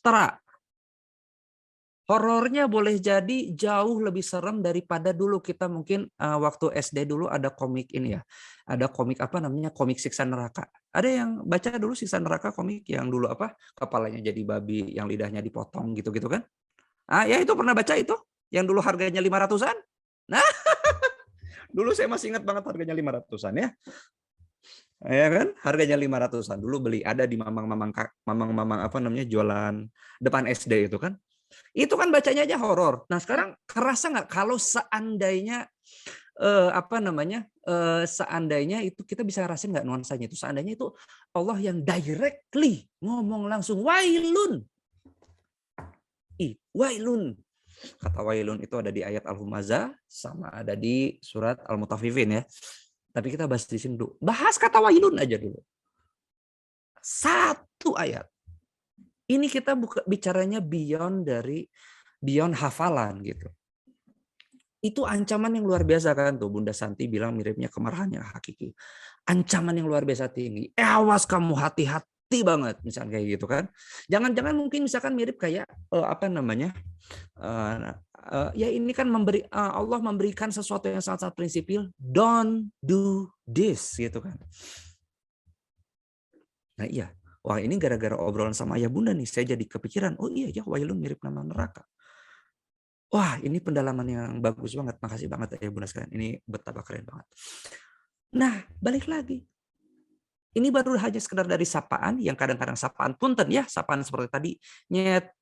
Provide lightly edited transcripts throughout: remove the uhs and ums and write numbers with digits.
ekstra. Horornya boleh jadi jauh lebih serem daripada dulu kita mungkin waktu SD dulu ada komik ini ya. Ada komik apa namanya? Komik Siksa Neraka. Ada yang baca dulu Siksa Neraka komik yang dulu apa? Kepalanya jadi babi, yang lidahnya dipotong gitu-gitu kan? Ah, ya itu pernah baca itu? Yang dulu harganya 500-an? Nah, dulu saya masih ingat banget harganya 500-an ya. Ya kan? Harganya 500-an. Dulu beli ada di mamang-mamang apa namanya jualan depan SD itu kan. Itu kan bacanya aja horor. Nah, sekarang kerasa nggak kalau seandainya apa namanya? Seandainya itu kita bisa ngerasain nggak nuansanya itu? Seandainya itu Allah yang directly ngomong langsung wailun. Wailun. Kata wailun itu ada di ayat Al-Humazah sama ada di surat Al-Mutaffifin ya. Tapi kita bahas di sini dulu. Bahas kata wailun aja dulu. Satu ayat. Ini kita bicaranya beyond hafalan gitu. Itu ancaman yang luar biasa kan tuh. Bunda Santi bilang miripnya kemarahan yang hakiki. Ancaman yang luar biasa tinggi. Awas kamu, hati-hati banget misalnya kayak gitu kan. Jangan-jangan mungkin misalkan mirip kayak apa namanya? Ya ini kan Allah memberikan sesuatu yang sangat-sangat prinsipil. Don't do this gitu kan. Nah iya. Wah ini gara-gara obrolan sama ayah bunda nih. Saya jadi kepikiran. Oh iya ya wailun mirip nama neraka. Wah, ini pendalaman yang bagus banget. Makasih banget ya Bunda sekalian. Ini betapa keren banget. Nah, balik lagi. Ini baru hanya sekedar dari sapaan, yang kadang-kadang sapaan punten ya, sapaan seperti tadi, nyet,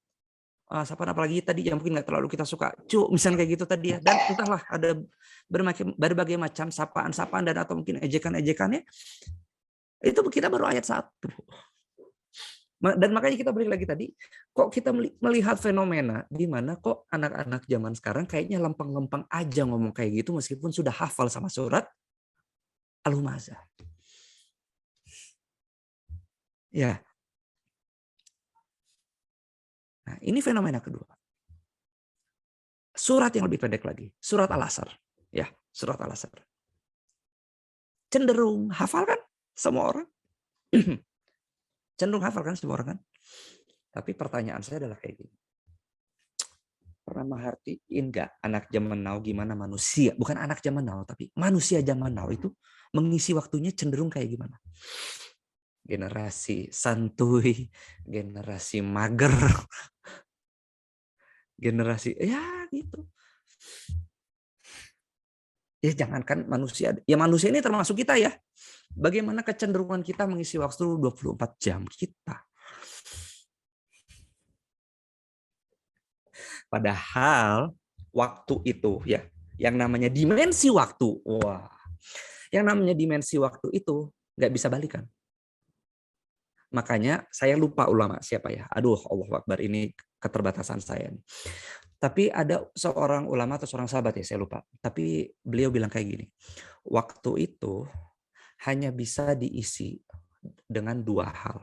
sapaan apalagi tadi yang mungkin nggak terlalu kita suka, cu, misalnya kayak gitu tadi ya. Dan entahlah, ada berbagai macam sapaan-sapaan dan atau mungkin ejekan-ejekannya. Itu kita baru ayat 1. Dan makanya kita balik lagi tadi, kok kita melihat fenomena di mana kok anak-anak zaman sekarang kayaknya lempeng-lempeng aja ngomong kayak gitu meskipun sudah hafal sama surat Al-Humazah. Ya. Nah, ini fenomena kedua. Surat yang lebih pendek lagi, surat Al-Asr. Ya, surat Al-Asr. Cenderung hafal kan semua orang? Cenderung hafal kan semua orang kan? Tapi pertanyaan saya adalah kayak gini. Pernah merhatiin nggak anak zaman now gimana manusia? Bukan anak zaman now, tapi manusia zaman now itu mengisi waktunya cenderung kayak gimana? Generasi santuy, generasi mager, generasi ya gitu. Ya jangankan manusia, ya manusia ini termasuk kita ya. Bagaimana kecenderungan kita mengisi waktu 24 jam kita. Padahal waktu itu ya, yang namanya dimensi waktu. Wah. Yang namanya dimensi waktu itu nggak bisa balikan. Makanya saya lupa ulama siapa ya. Aduh, Allahu Akbar, ini keterbatasan saya nih. Tapi ada seorang ulama atau seorang sahabat ya, saya lupa. Tapi beliau bilang kayak gini. Waktu itu hanya bisa diisi dengan 2 hal.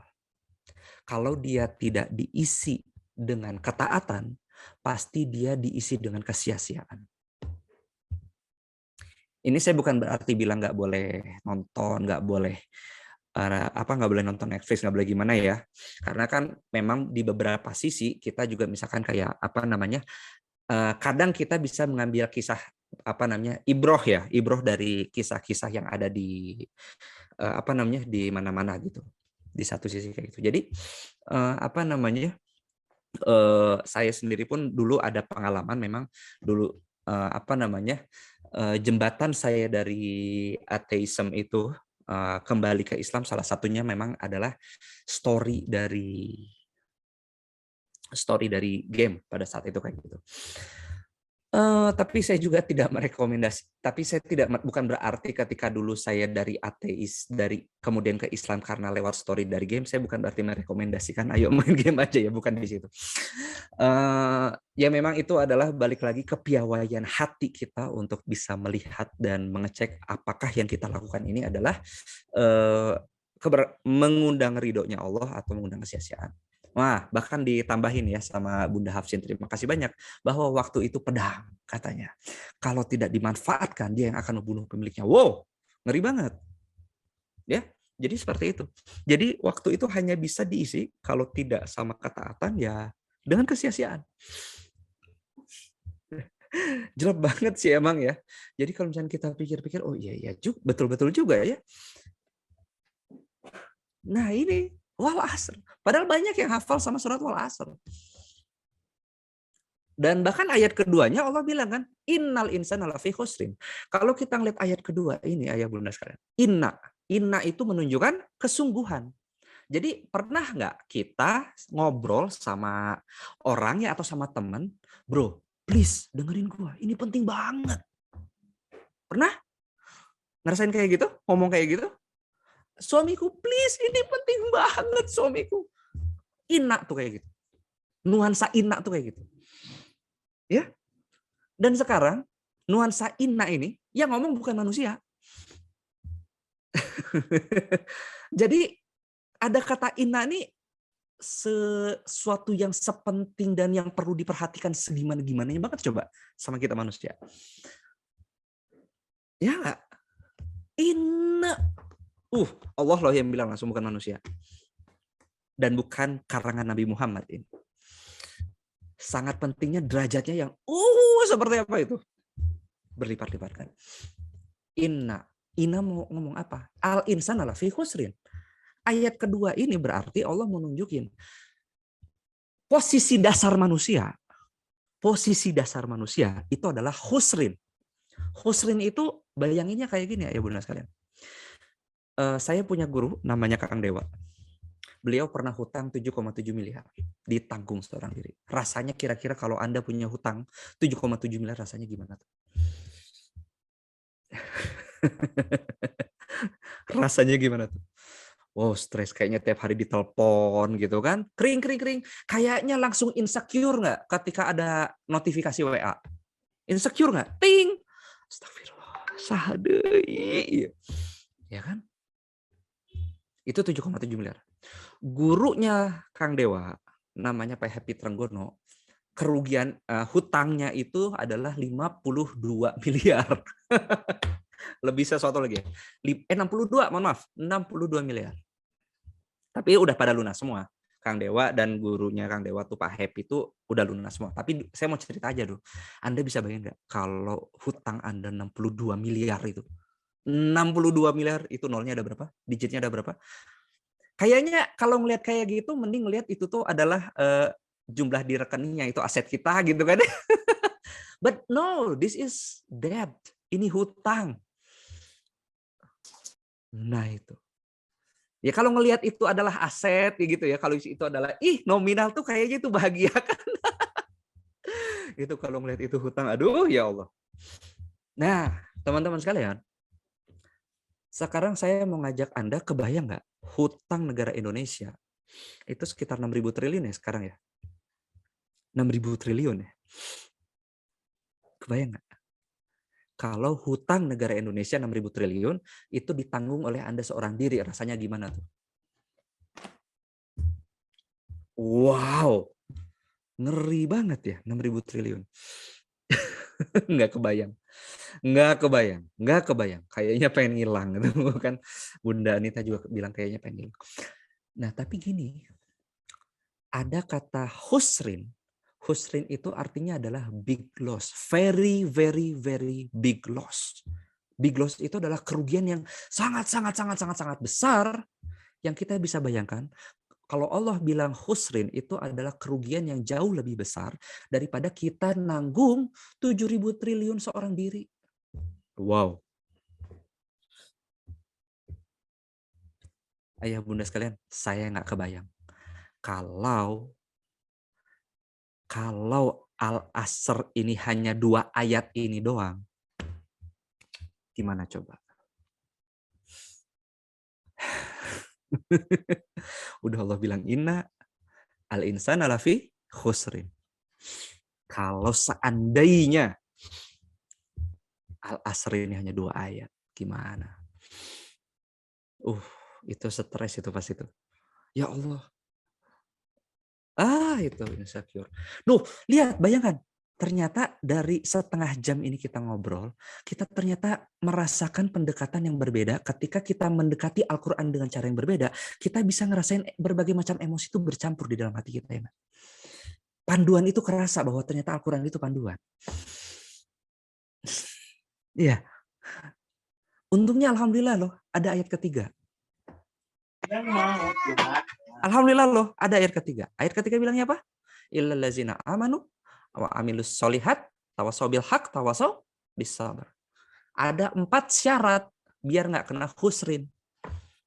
Kalau dia tidak diisi dengan ketaatan, pasti dia diisi dengan kesia-siaan. Ini saya bukan berarti bilang nggak boleh nonton, nggak boleh nggak boleh nonton Netflix, nggak boleh gimana ya. Karena kan memang di beberapa sisi kita juga misalkan kayak apa namanya, kadang kita bisa mengambil kisah apa namanya ibroh dari kisah-kisah yang ada di apa namanya di mana-mana gitu, di satu sisi kayak gitu. Jadi apa namanya, saya sendiri pun dulu ada pengalaman memang dulu apa namanya, jembatan saya dari ateisme itu kembali ke Islam salah satunya memang adalah story dari game pada saat itu kayak gitu. Tapi saya juga tidak merekomendasi. Tapi saya bukan berarti ketika dulu saya dari ateis kemudian ke Islam karena lewat story dari game, saya bukan berarti merekomendasikan ayo main game aja ya, bukan di situ. Ya memang itu adalah balik lagi kepiawaian hati kita untuk bisa melihat dan mengecek apakah yang kita lakukan ini adalah mengundang ridhonya Allah atau mengundang kesia-siaan. Wah, bahkan ditambahin ya sama Bunda Hafsin, terima kasih banyak, bahwa waktu itu pedang katanya. Kalau tidak dimanfaatkan, dia yang akan membunuh pemiliknya. Wow, ngeri banget. Ya. Jadi seperti itu. Jadi waktu itu hanya bisa diisi kalau tidak sama ketaatan ya dengan kesia-siaan. Jelek banget sih emang ya. Jadi kalau misalnya kita pikir-pikir, oh iya iya betul-betul juga ya. Nah ini wal asr. Padahal banyak yang hafal sama surat wal asr. Dan bahkan ayat keduanya Allah bilang kan, innal insana lafi khusrin. Kalau kita ngeliat ayat kedua ini, ayat bunda sekalian, inna itu menunjukkan kesungguhan. Jadi pernah nggak kita ngobrol sama orang ya atau sama teman, bro, please dengerin gua, ini penting banget. Pernah ngerasain kayak gitu, ngomong kayak gitu? Suamiku, please, ini penting banget suamiku. Inna tuh kayak gitu. Nuansa inna tuh kayak gitu. Ya. Dan sekarang nuansa inna ini yang ngomong bukan manusia. Jadi ada kata inna nih sesuatu yang sepenting dan yang perlu diperhatikan segimana-gimananya banget coba sama kita manusia. Ya nggak? Inna. Allah loh yang bilang langsung bukan manusia. Dan bukan karangan Nabi Muhammad ini. Sangat pentingnya derajatnya yang seperti apa itu? Berlipat-lipatkan. Inna mau ngomong apa? Al insana lafi khusrin. Ayat kedua ini berarti Allah mau nunjukin posisi dasar manusia. Posisi dasar manusia itu adalah khusrin. Khusrin itu bayanginnya kayak gini ya bunda sekalian. Saya punya guru namanya Kakang Dewa. Beliau pernah hutang 7,7 miliar. Ditanggung seorang diri. Rasanya kira-kira kalau Anda punya hutang 7,7 miliar rasanya gimana tuh? Rasanya gimana tuh? Wow, stres kayaknya tiap hari ditelepon gitu kan. Kering. Kayaknya langsung insecure nggak ketika ada notifikasi WA? Insecure nggak? Ting! Astagfirullah. Sahadei. Ya kan? Itu 7,7 miliar. Gurunya Kang Dewa, namanya Pak Happy Trenggono, kerugian hutangnya itu adalah 52 miliar. Lebih sesuatu lagi. 62, mohon maaf, 62 miliar. Tapi udah pada lunas semua. Kang Dewa dan gurunya Kang Dewa tuh Pak Happy itu udah lunas semua. Tapi saya mau cerita aja dulu. Anda bisa bayangin nggak kalau hutang Anda 62 miliar itu? 62 miliar itu nolnya ada berapa? Digitnya ada berapa? Kayaknya kalau ngelihat kayak gitu mending ngelihat itu tuh adalah jumlah di rekeningnya itu aset kita gitu kan. But no, this is debt. Ini hutang. Nah itu. Ya kalau ngelihat itu adalah aset gitu ya, kalau itu adalah nominal tuh kayaknya itu bahagia kan. Itu kalau ngelihat itu hutang, aduh ya Allah. Nah, teman-teman sekalian, sekarang saya mau ngajak Anda, kebayang nggak hutang negara Indonesia itu sekitar 6.000 triliun ya sekarang ya. 6.000 triliun ya. Kebayang nggak? Kalau hutang negara Indonesia 6.000 triliun itu ditanggung oleh Anda seorang diri, rasanya gimana tuh? Wow, ngeri banget ya 6.000 triliun. Nggak kebayang. Kayaknya pengen ngilang gitu kan. Bunda Anita juga bilang kayaknya pengen ngilang. Nah tapi gini, ada kata husrin. Husrin itu artinya adalah big loss. Very big loss. Big loss itu adalah kerugian yang sangat besar yang kita bisa bayangkan. Kalau Allah bilang husrin itu adalah kerugian yang jauh lebih besar daripada kita nanggung 7.000 triliun seorang diri. Wow. Ayah bunda sekalian, saya nggak kebayang. Kalau Al-Asr ini hanya 2 ayat ini doang, gimana coba? Udah Allah bilang inna al-insana lafi khusrin. Kalau seandainya Al-Asr ini hanya 2 ayat, gimana? Itu stres itu pas itu. Ya Allah. Itu insecure. Duh, lihat, bayangkan. ternyata dari setengah jam ini kita ngobrol, kita ternyata merasakan pendekatan yang berbeda ketika kita mendekati Al-Quran dengan cara yang berbeda, kita bisa ngerasain berbagai macam emosi itu bercampur di dalam hati kita. Ya. Panduan itu kerasa bahwa ternyata Al-Quran itu panduan. Iya. Untungnya Alhamdulillah loh, ada ayat ketiga. Alhamdulillah loh, ada ayat ketiga. Ayat ketiga bilangnya apa? Illal ladzina amanu wa amilus solihat tawasau bil haq tawasau bis sabr. Ada 4 syarat biar nggak kena khusrin.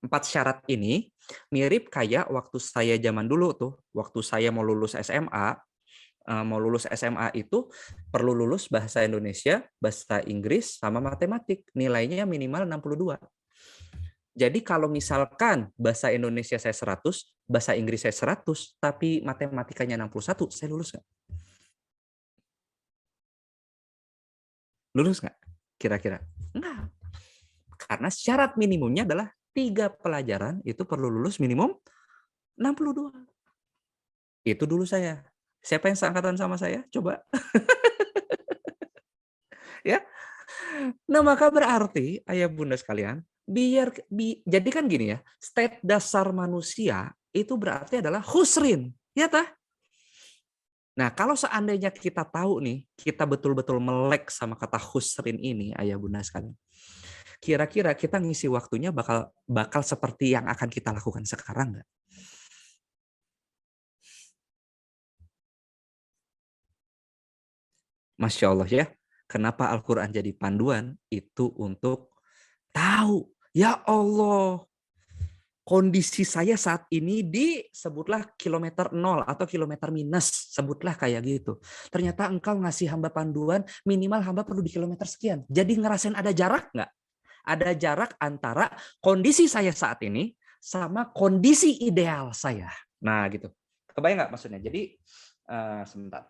4 syarat ini mirip kayak waktu saya zaman dulu tuh, waktu saya mau lulus SMA, itu perlu lulus bahasa Indonesia, bahasa Inggris, sama matematik. Nilainya minimal 62. Jadi kalau misalkan bahasa Indonesia saya 100, bahasa Inggris saya 100, tapi matematikanya 61, saya lulus nggak? Lulus nggak? Kira-kira? Enggak. Karena syarat minimumnya adalah 3 pelajaran itu perlu lulus minimum 62. Itu dulu saya. Siapa yang seangkatan sama saya? Coba. Ya. Nah, maka berarti ayah bunda sekalian, jadi kan gini ya, state dasar manusia itu berarti adalah husrin, ya tah? Nah, kalau seandainya kita tahu nih, kita betul-betul melek sama kata husrin ini, ayah bunda sekalian. Kira-kira kita ngisi waktunya bakal seperti yang akan kita lakukan sekarang nggak? Masya Allah ya. Kenapa Al-Quran jadi panduan? Itu untuk tahu. Ya Allah, kondisi saya saat ini di sebutlah kilometer 0 atau kilometer minus, sebutlah kayak gitu. Ternyata engkau ngasih hamba panduan, minimal hamba perlu di kilometer sekian. Jadi ngerasain ada jarak nggak? Ada jarak antara kondisi saya saat ini sama kondisi ideal saya. Nah gitu. Kebayang nggak maksudnya? Jadi sebentar.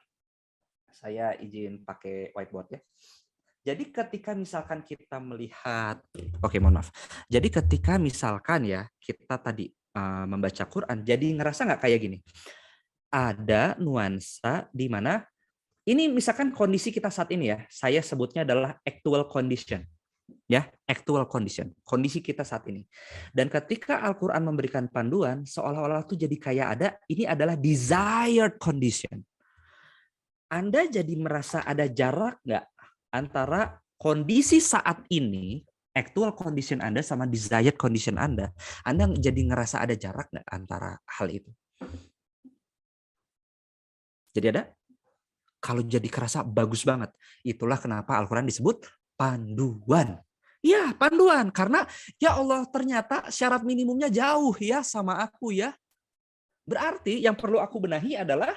Saya izin pakai whiteboard ya. Jadi ketika misalkan kita melihat, oke mohon maaf. Jadi ketika misalkan ya kita tadi membaca Quran, jadi ngerasa nggak kayak gini? Ada nuansa di mana ini misalkan kondisi kita saat ini ya, saya sebutnya adalah actual condition. Ya, actual condition, kondisi kita saat ini. Dan ketika Al-Quran memberikan panduan, seolah-olah tuh jadi kayak ada, ini adalah desired condition. Anda jadi merasa ada jarak nggak antara kondisi saat ini, actual condition Anda sama desired condition Anda? Anda jadi ngerasa ada jarak nggak antara hal itu? Jadi ada? Kalau jadi kerasa bagus banget. Itulah kenapa Al-Quran disebut panduan. Ya, panduan. Karena ya Allah ternyata syarat minimumnya jauh ya sama aku ya. Berarti yang perlu aku benahi adalah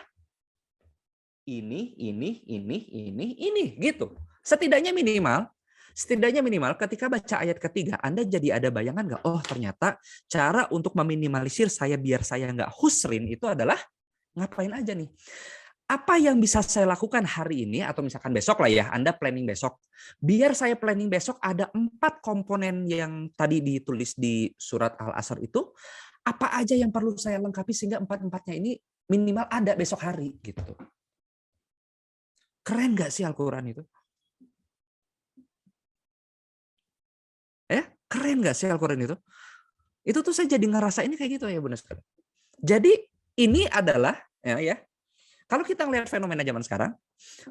ini gitu. Setidaknya minimal ketika baca ayat ketiga Anda jadi ada bayangan nggak? Oh ternyata cara untuk meminimalisir saya biar saya nggak husrin itu adalah ngapain aja nih? Apa yang bisa saya lakukan hari ini atau misalkan besok lah ya, Anda planning besok. Biar saya planning besok ada 4 komponen yang tadi ditulis di surat Al-Asr itu, apa aja yang perlu saya lengkapi sehingga 4-4-nya ini minimal ada besok hari gitu. Keren nggak sih Al-Quran itu? Keren nggak sih Al-Quran itu? Itu tuh saya jadi ngerasa ini kayak gitu ya Bunda sekalian. Jadi ini adalah ya kalau kita ngelihat fenomena zaman sekarang,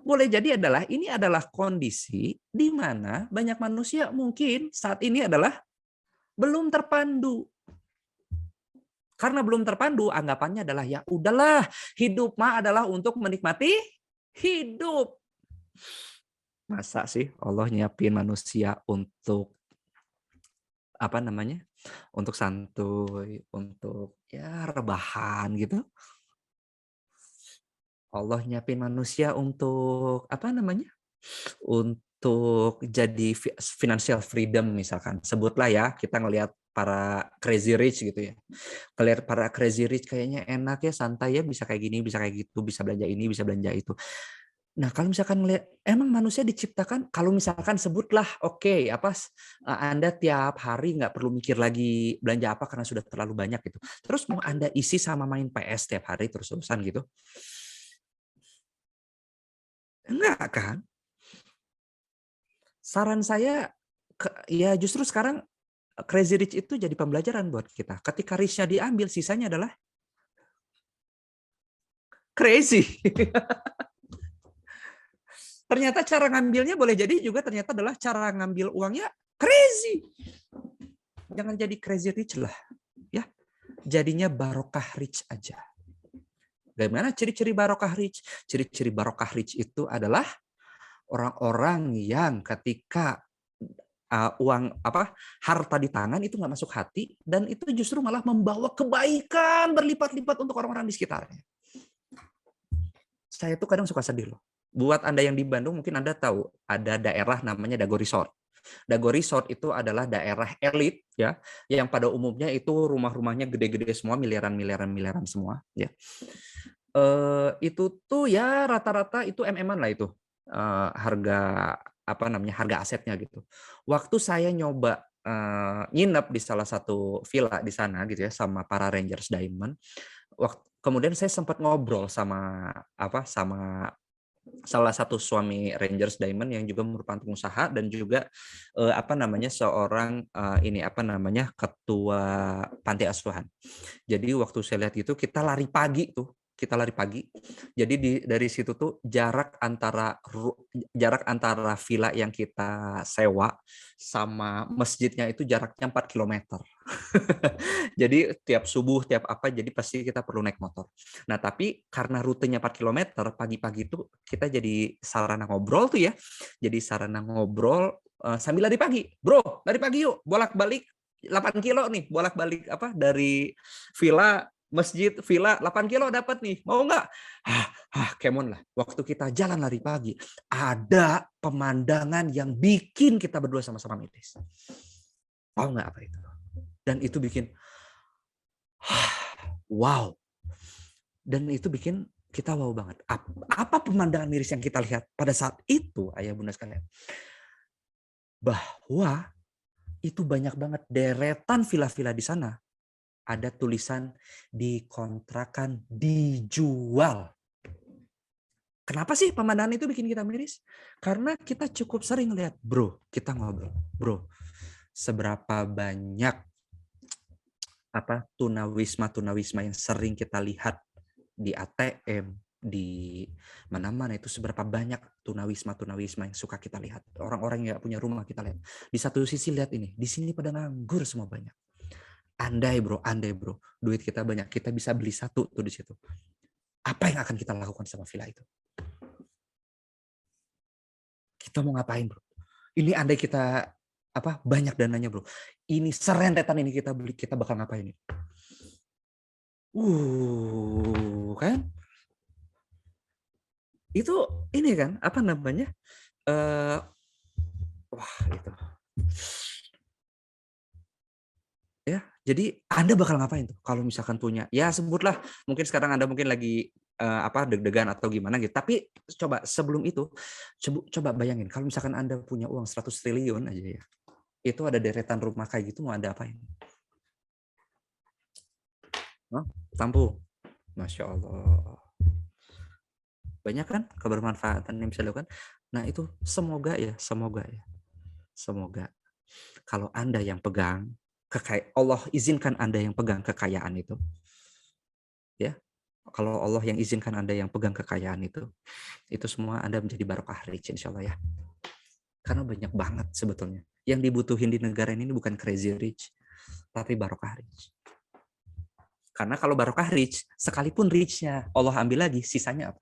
boleh jadi ini adalah kondisi di mana banyak manusia mungkin saat ini adalah belum terpandu. Karena belum terpandu, anggapannya adalah ya udahlah, hidup mah adalah untuk menikmati hidup. Masa sih Allah nyiapin manusia untuk apa namanya? Untuk santuy, untuk ya rebahan gitu. Allah nyiapin manusia untuk apa namanya? Untuk jadi financial freedom misalkan. Sebutlah ya, kita ngelihat para crazy rich gitu ya. Ngelihat para crazy rich kayaknya enak ya, santai ya, bisa kayak gini, bisa kayak gitu, bisa belanja ini, bisa belanja itu. Nah, kalau misalkan ngelihat emang manusia diciptakan kalau misalkan sebutlah oke, Anda tiap hari nggak perlu mikir lagi belanja apa karena sudah terlalu banyak gitu. Terus mau Anda isi sama main PS tiap hari terus-terusan gitu. Enggak kan? Saran saya, ya justru sekarang Crazy Rich itu jadi pembelajaran buat kita. Ketika rich-nya diambil, sisanya adalah crazy. Ternyata cara ngambilnya boleh jadi juga ternyata adalah cara ngambil uangnya crazy. Jangan jadi crazy rich lah, ya. Jadinya barokah rich aja. Bagaimana ciri-ciri barokah rich? Ciri-ciri barokah rich itu adalah orang-orang yang ketika uang harta di tangan itu nggak masuk hati dan itu justru malah membawa kebaikan berlipat-lipat untuk orang-orang di sekitarnya. Saya tuh kadang suka sedih loh. Buat Anda yang di Bandung mungkin Anda tahu ada daerah namanya Dago Resort. Dago Resort itu adalah daerah elit ya, yang pada umumnya itu rumah-rumahnya gede-gede semua, miliaran semua ya. Itu tuh ya rata-rata itu MM-an lah itu. Harga harga asetnya gitu. Waktu saya nyoba nginep di salah satu villa di sana gitu ya sama para Rangers Diamond. Kemudian saya sempat ngobrol sama salah satu suami Rangers Diamond yang juga merupakan pengusaha dan juga seorang ketua panti asuhan. Jadi waktu saya lihat itu kita lari pagi. Jadi dari situ tuh jarak antara villa yang kita sewa sama masjidnya itu jaraknya 4 kilometer. Jadi tiap subuh, jadi pasti kita perlu naik motor. Nah, tapi karena rutenya 4 kilometer, pagi-pagi itu kita jadi sarana ngobrol tuh ya. Jadi sarana ngobrol sambil lari pagi. Bro, lari pagi yuk, bolak-balik 8 kilo nih, bolak-balik dari villa masjid villa 8 kilo dapat nih, mau nggak? Kemon lah. Waktu kita jalan lari pagi, ada pemandangan yang bikin kita berdua sama-sama miris. Tahu nggak apa itu? Dan itu bikin wow. Dan itu bikin kita wow banget. Apa pemandangan miris yang kita lihat pada saat itu, ayah bunda sekalian? Bahwa itu banyak banget deretan villa-villa di sana. Ada tulisan dikontrakan, dijual. Kenapa sih pemandangan itu bikin kita miris? Karena kita cukup sering lihat, bro, kita ngobrol, bro, seberapa banyak tunawisma yang sering kita lihat di ATM, di mana-mana itu seberapa banyak tunawisma yang suka kita lihat. Orang-orang yang nggak punya rumah kita lihat. Di satu sisi lihat ini, di sini pada nganggur semua banyak. Andai bro, duit kita banyak, kita bisa beli satu tuh di situ. Apa yang akan kita lakukan sama villa itu? Kita mau ngapain bro? Ini andai kita banyak dananya bro. Ini serentetan ini kita beli, kita bakal ngapain ini? Kan? Itu ini kan wah itu. Ya, jadi Anda bakal ngapain tuh kalau misalkan punya? Ya sebutlah, mungkin sekarang Anda mungkin lagi deg-degan atau gimana gitu. Tapi coba sebelum itu, coba bayangin kalau misalkan Anda punya uang 100 triliun aja ya. Itu ada deretan rumah kayak gitu mau Anda apain? Tampung. Masya Allah. Banyak kan kebermanfaatan yang bisa dilakukan. Nah itu semoga kalau Anda yang pegang Allah izinkan Anda yang pegang kekayaan itu, ya. Kalau Allah yang izinkan Anda yang pegang kekayaan itu semua Anda menjadi barokah rich insya Allah ya. Karena banyak banget sebetulnya yang dibutuhin di negara ini bukan crazy rich, tapi barokah rich. Karena kalau barokah rich, sekalipun rich-nya Allah ambil lagi, sisanya apa?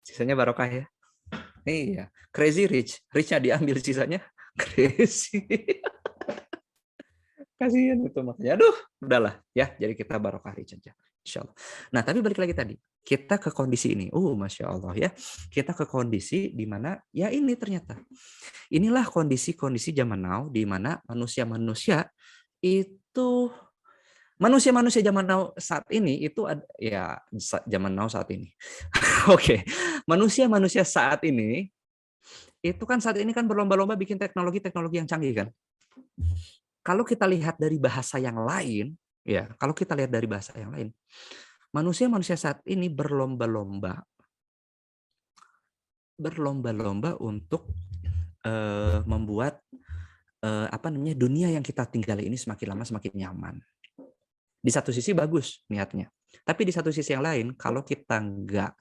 Sisanya barokah ya. Iya, crazy rich, rich-nya diambil, sisanya crazy. Kasihan itu makanya. Aduh, udahlah ya. Jadi kita barokah rich aja. Insya Allah. Nah, tapi balik lagi tadi. Kita ke kondisi ini. Masya Allah ya. Kita ke kondisi di mana ya ini ternyata. Inilah kondisi-kondisi zaman now di mana manusia-manusia itu manusia-manusia zaman now saat ini itu ya zaman now saat ini. Oke. Manusia-manusia saat ini itu kan saat ini kan berlomba-lomba bikin teknologi-teknologi yang canggih kan. Kalau kita lihat dari bahasa yang lain, Manusia-manusia saat ini berlomba-lomba untuk membuat dunia yang kita tinggali ini semakin lama semakin nyaman. Di satu sisi bagus niatnya, tapi di satu sisi yang lain kalau kita nggak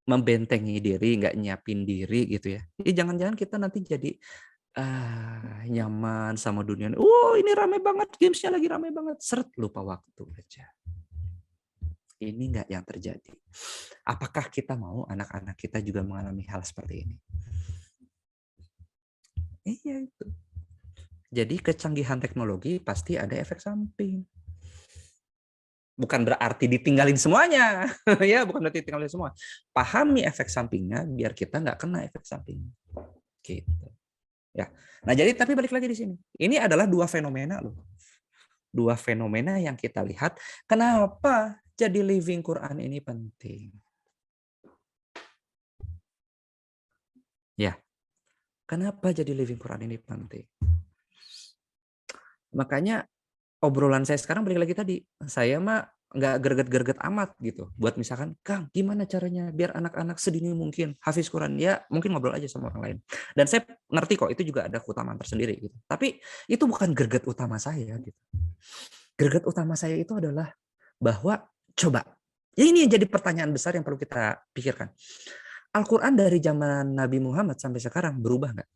membentengi diri, nggak nyiapin diri gitu ya, jangan-jangan kita nanti jadi nyaman sama dunia. Ini rame banget, gamesnya lagi rame banget, seret lupa waktu aja. Ini nggak yang terjadi. Apakah kita mau anak-anak kita juga mengalami hal seperti ini? Iya itu. Jadi kecanggihan teknologi pasti ada efek samping. Bukan berarti ditinggalin semuanya, ya bukan berarti ditinggalin semua. Pahami efek sampingnya biar kita nggak kena efek samping. Gitu. Ya. Nah jadi tapi balik lagi di sini. Ini adalah dua fenomena loh. Dua fenomena yang kita lihat. Kenapa jadi living Quran ini penting? Ya. Kenapa jadi living Quran ini penting? Makanya obrolan saya sekarang balik lagi tadi. Saya mah nggak gerget-gerget amat gitu. Buat misalkan, Kang, gimana caranya biar anak-anak sedini mungkin hafiz Quran? Ya mungkin ngobrol aja sama orang lain. Dan saya ngerti kok itu juga ada keutamaan tersendiri gitu. Tapi itu bukan gerget utama saya gitu. Gerget utama saya itu adalah bahwa coba, ya ini jadi pertanyaan besar yang perlu kita pikirkan. Al-Quran dari zaman Nabi Muhammad sampai sekarang berubah nggak?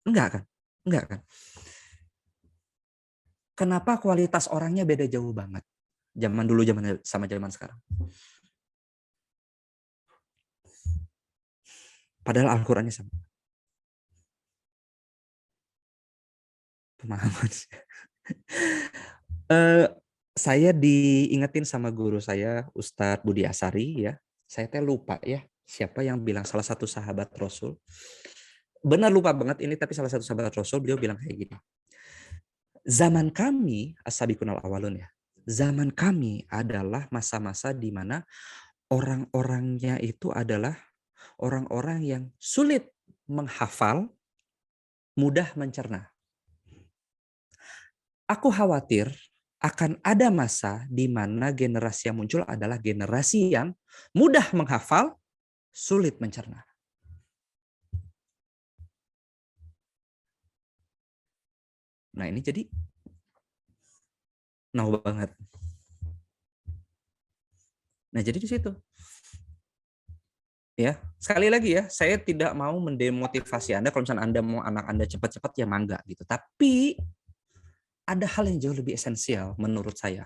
Enggak kan? Enggak kan? Kenapa kualitas orangnya beda jauh banget? Zaman dulu sama zaman sekarang. Padahal Al-Qur'annya sama. Pemahaman. Saya diingetin sama guru saya, Ustadz Budi Asari ya. Saya lupa ya, siapa yang bilang salah satu sahabat Rasul. Benar lupa banget ini, tapi salah satu sahabat Rasul beliau bilang kayak gini. Zaman kami, as-sabiqun al-awwalun ya. Zaman kami adalah masa-masa di mana orang-orangnya itu adalah orang-orang yang sulit menghafal, mudah mencerna. Aku khawatir akan ada masa di mana generasi yang muncul adalah generasi yang mudah menghafal, sulit mencerna. Nah ini jadi banget. Nah jadi di situ. Ya, sekali lagi ya, saya tidak mau mendemotivasi Anda kalau misalnya Anda mau anak Anda cepat-cepat ya mangga gitu. Tapi ada hal yang jauh lebih esensial menurut saya.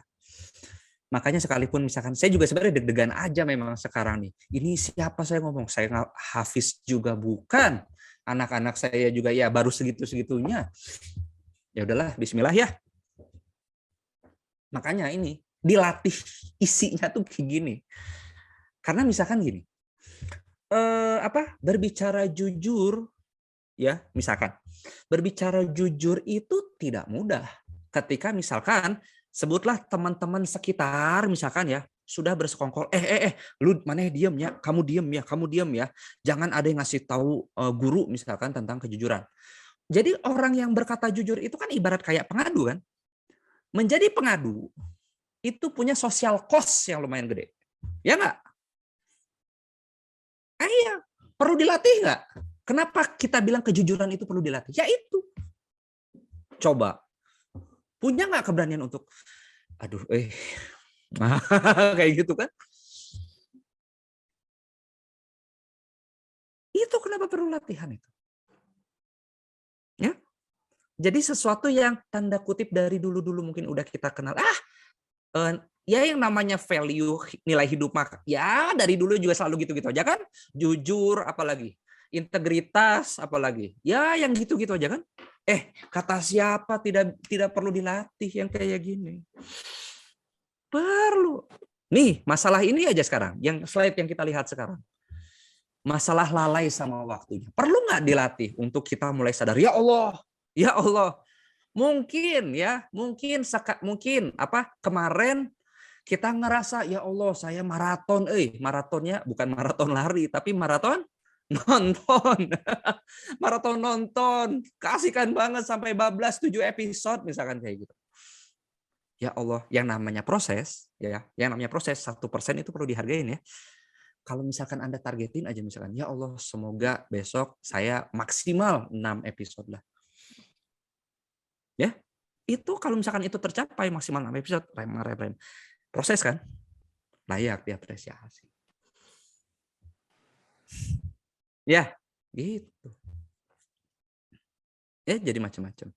Makanya sekalipun misalkan saya juga sebenarnya deg-degan aja memang sekarang nih. Ini siapa saya ngomong? Saya hafiz juga bukan. Anak-anak saya juga ya baru segitu-segitunya. Ya udahlah, bismillah ya. Makanya ini dilatih isinya tuh kayak gini. Karena misalkan gini. Berbicara jujur ya, misalkan. Berbicara jujur itu tidak mudah. Ketika misalkan sebutlah teman-teman sekitar misalkan ya sudah bersekongkol lu mana diem ya, kamu diem ya, jangan ada yang ngasih tahu guru misalkan tentang kejujuran. Jadi orang yang berkata jujur itu kan ibarat kayak pengadu kan, menjadi pengadu itu punya social cost yang lumayan gede, ya nggak? Iya, perlu dilatih nggak? Kenapa kita bilang kejujuran itu perlu dilatih? Ya itu, coba punya nggak keberanian untuk kayak gitu kan? Itu kenapa perlu latihan itu? Ya, jadi sesuatu yang tanda kutip dari dulu-dulu mungkin udah kita kenal. Ya yang namanya value nilai hidup maka ya dari dulu juga selalu gitu-gitu aja kan? Jujur apalagi? Integritas apalagi? Ya yang gitu-gitu aja kan? Kata siapa tidak perlu dilatih yang kayak gini? Perlu. Nih, masalah ini aja sekarang, yang slide yang kita lihat sekarang. Masalah lalai sama waktunya. Perlu nggak dilatih untuk kita mulai sadar, ya Allah, mungkin kemarin kita ngerasa ya Allah saya maratonnya bukan maraton lari tapi maraton nonton. Maraton nonton, kasihkan banget sampai bablas 7 episode misalkan kayak gitu. Ya Allah, yang namanya proses, ya, yang namanya proses 1% itu perlu dihargain ya. Kalau misalkan Anda targetin aja misalkan, ya Allah semoga besok saya maksimal 6 episode lah. Ya, itu kalau misalkan itu tercapai maksimal 6 episode, rem. Proses kan, layak diapresiasi. Ya, gitu. Ya jadi macam-macam.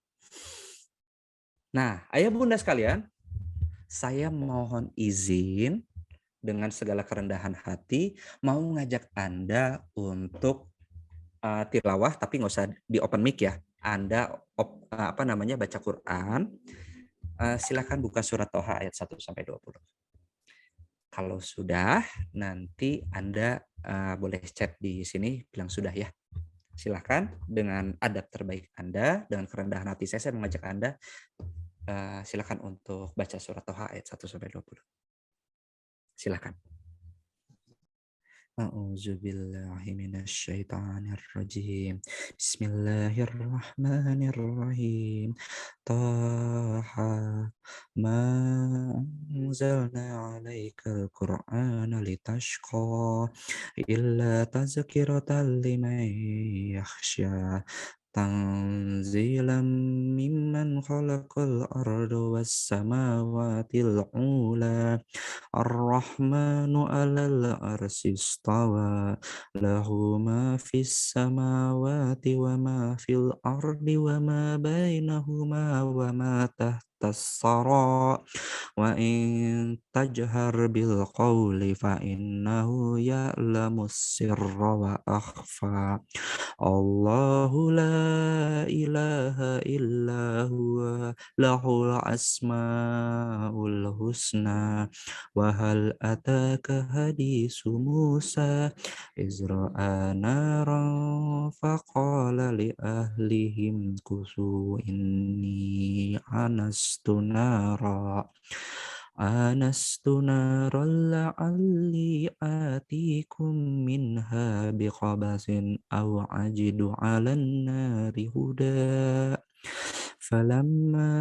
Nah, ayah bunda sekalian, saya mohon izin dengan segala kerendahan hati mau ngajak Anda untuk tilawah, tapi nggak usah di open mic ya. Anda baca Quran. Silakan buka surat Toha ayat 1 sampai 20. Kalau sudah, nanti Anda boleh chat di sini bilang sudah ya. Silakan dengan adab terbaik Anda, dengan kerendahan hati saya mengajak Anda silakan untuk baca surat Toha ayat 1 sampai 20. Silakan. أعوذ بالله من الشيطان الرجيم بسم الله الرحمن الرحيم طه ما أنزلنا عليك القرآن لتشقى إلا تذكرة لمن يخشى تنزيلا ممن خلق الأرض والسماوات العلى الرحمن على العرش استوى له ما في السماوات وما في الأرض وما بينهما وما تحت الثرى وإن تجهر بالقول فإنه يعلم السر وأخفى الله لا إله إلا هو له الأسماء الحسنى وهل أتاك حديث موسى إذ رأى نارا فقال لأهلهم كثوا إني آنست نارا لعلي آتيكم منها بقبس أو أجد على النار هدى فلما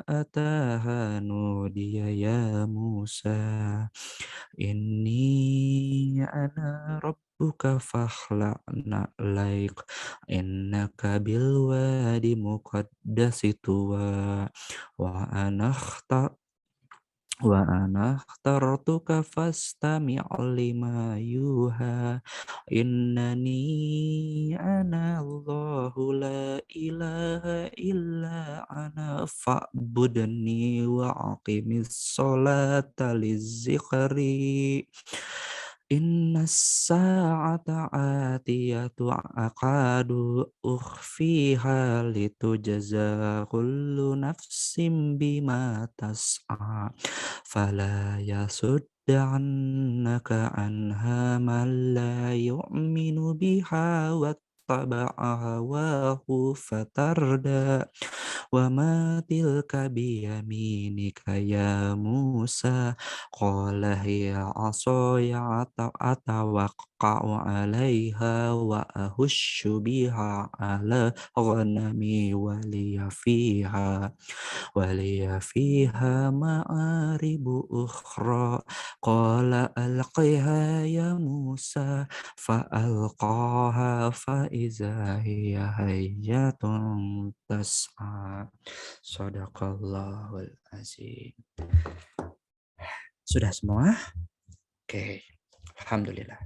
أتاها نودي يا موسى إني أنا ربك فاخلع نعليك إنك بالوادي المقدس طوى وأنا اخترتك فاستمع لما يوحى إنني أنا الله لا إله إلا أنا فاعبدني وأقم الصلاة للذكري إن الساعة آتية أكاد أخفيها لتجزى كل نفس بما تسعى فلا يصدعنك عنها من لا يؤمن بها واتبع هواه فتردى وما تلك بيمينك يا موسى قال هي عصاي أتوقع عليها وأهش بها على غنمي ولي فيها مآرب أخرى قال ألقها يا موسى فألقاها فإذا هي حية تسعى Sadaqallahul azim. Sudah semua? Oke. Alhamdulillah.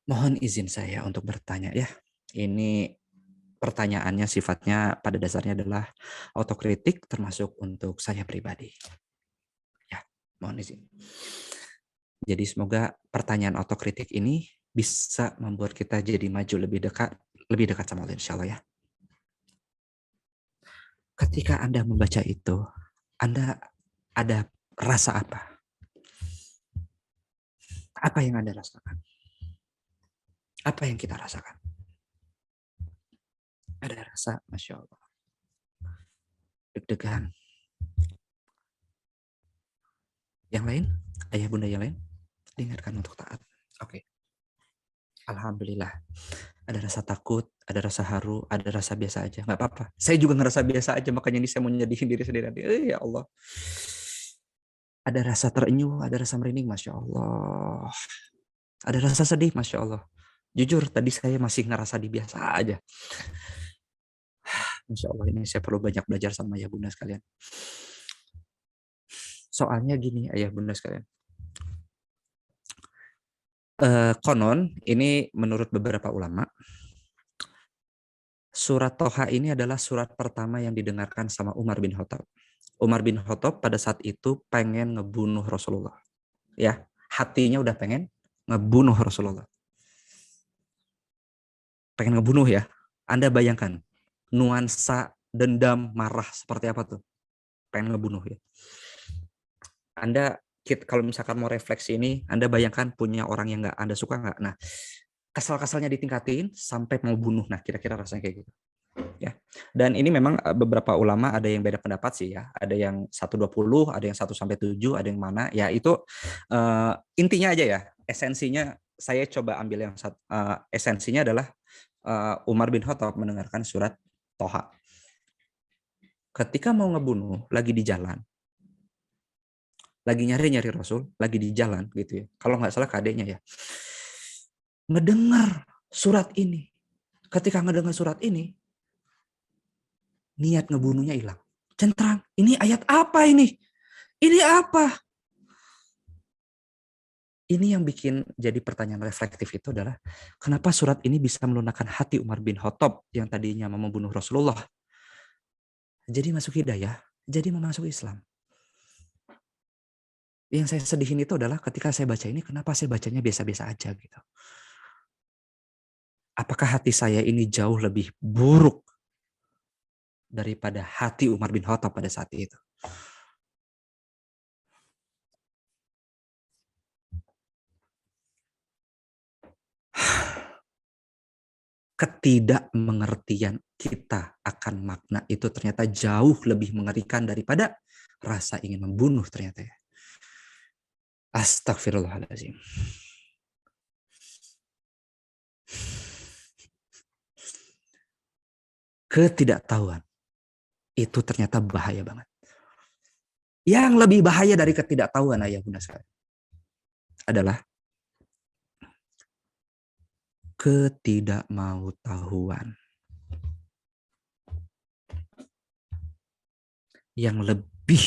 Mohon izin saya untuk bertanya ya. Ini pertanyaannya sifatnya pada dasarnya adalah otokritik termasuk untuk saya pribadi. Ya, mohon izin. Jadi semoga pertanyaan otokritik ini bisa membuat kita jadi maju lebih dekat sama Allah insyaallah ya. Ketika Anda membaca itu, Anda ada rasa apa? Apa yang Anda rasakan? Apa yang kita rasakan? Ada rasa, Masya Allah. Deg-degan. Yang lain? Ayah bunda yang lain? Dengarkan untuk taat. Oke. Alhamdulillah. Ada rasa takut, ada rasa haru, ada rasa biasa aja. Nggak apa-apa. Saya juga ngerasa biasa aja, makanya ini saya mau nyedihin diri sendiri nanti. Ya Allah. Ada rasa terenyuh, ada rasa merinding, Masya Allah. Ada rasa sedih, Masya Allah. Jujur, tadi saya masih ngerasa di biasa aja. Masya Allah, ini saya perlu banyak belajar sama ayah bunda sekalian. Soalnya gini, ayah bunda sekalian. Konon, ini menurut beberapa ulama, surat Toha ini adalah surat pertama yang didengarkan sama Umar bin Khattab. Umar bin Khattab pada saat itu pengen ngebunuh Rasulullah. Ya, hatinya udah pengen ngebunuh Rasulullah. Pengen ngebunuh ya. Anda bayangkan, nuansa dendam, marah seperti apa tuh? Pengen ngebunuh ya. Anda kalau misalkan mau refleksi ini, Anda bayangkan punya orang yang nggak Anda suka nggak? Nah, kesal-kesalnya ditingkatin sampai mau bunuh. Nah, kira-kira rasanya kayak gitu. Ya. Dan ini memang beberapa ulama ada yang beda pendapat sih ya. Ada yang 120, ada yang 1-7, ada yang mana. Ya itu intinya aja ya. Esensinya saya coba ambil yang esensinya adalah Umar bin Khattab mendengarkan surat Toha. Ketika mau ngebunuh, lagi di jalan, lagi nyari Rasul, lagi di jalan gitu ya. Kalau nggak salah kadeknya ya. Ngedengar surat ini. Ketika ngedengar surat ini, niat ngebunuhnya hilang. Centrang, ini ayat apa ini? Ini apa? Ini yang bikin jadi pertanyaan reflektif itu adalah kenapa surat ini bisa melunakkan hati Umar bin Khattab yang tadinya mau membunuh Rasulullah. Jadi masuk hidayah, jadi masuk Islam. Yang saya sedihin itu adalah ketika saya baca ini, kenapa saya bacanya biasa-biasa aja gitu. Apakah hati saya ini jauh lebih buruk daripada hati Umar bin Khattab pada saat itu? Ketidakmengertian kita akan makna itu ternyata jauh lebih mengerikan daripada rasa ingin membunuh ternyata ya. Astagfirullahaladzim. Ketidaktahuan itu ternyata bahaya banget. Yang lebih bahaya dari ketidaktahuan ayah bunda sekalian adalah ketidakmautahuan. Yang lebih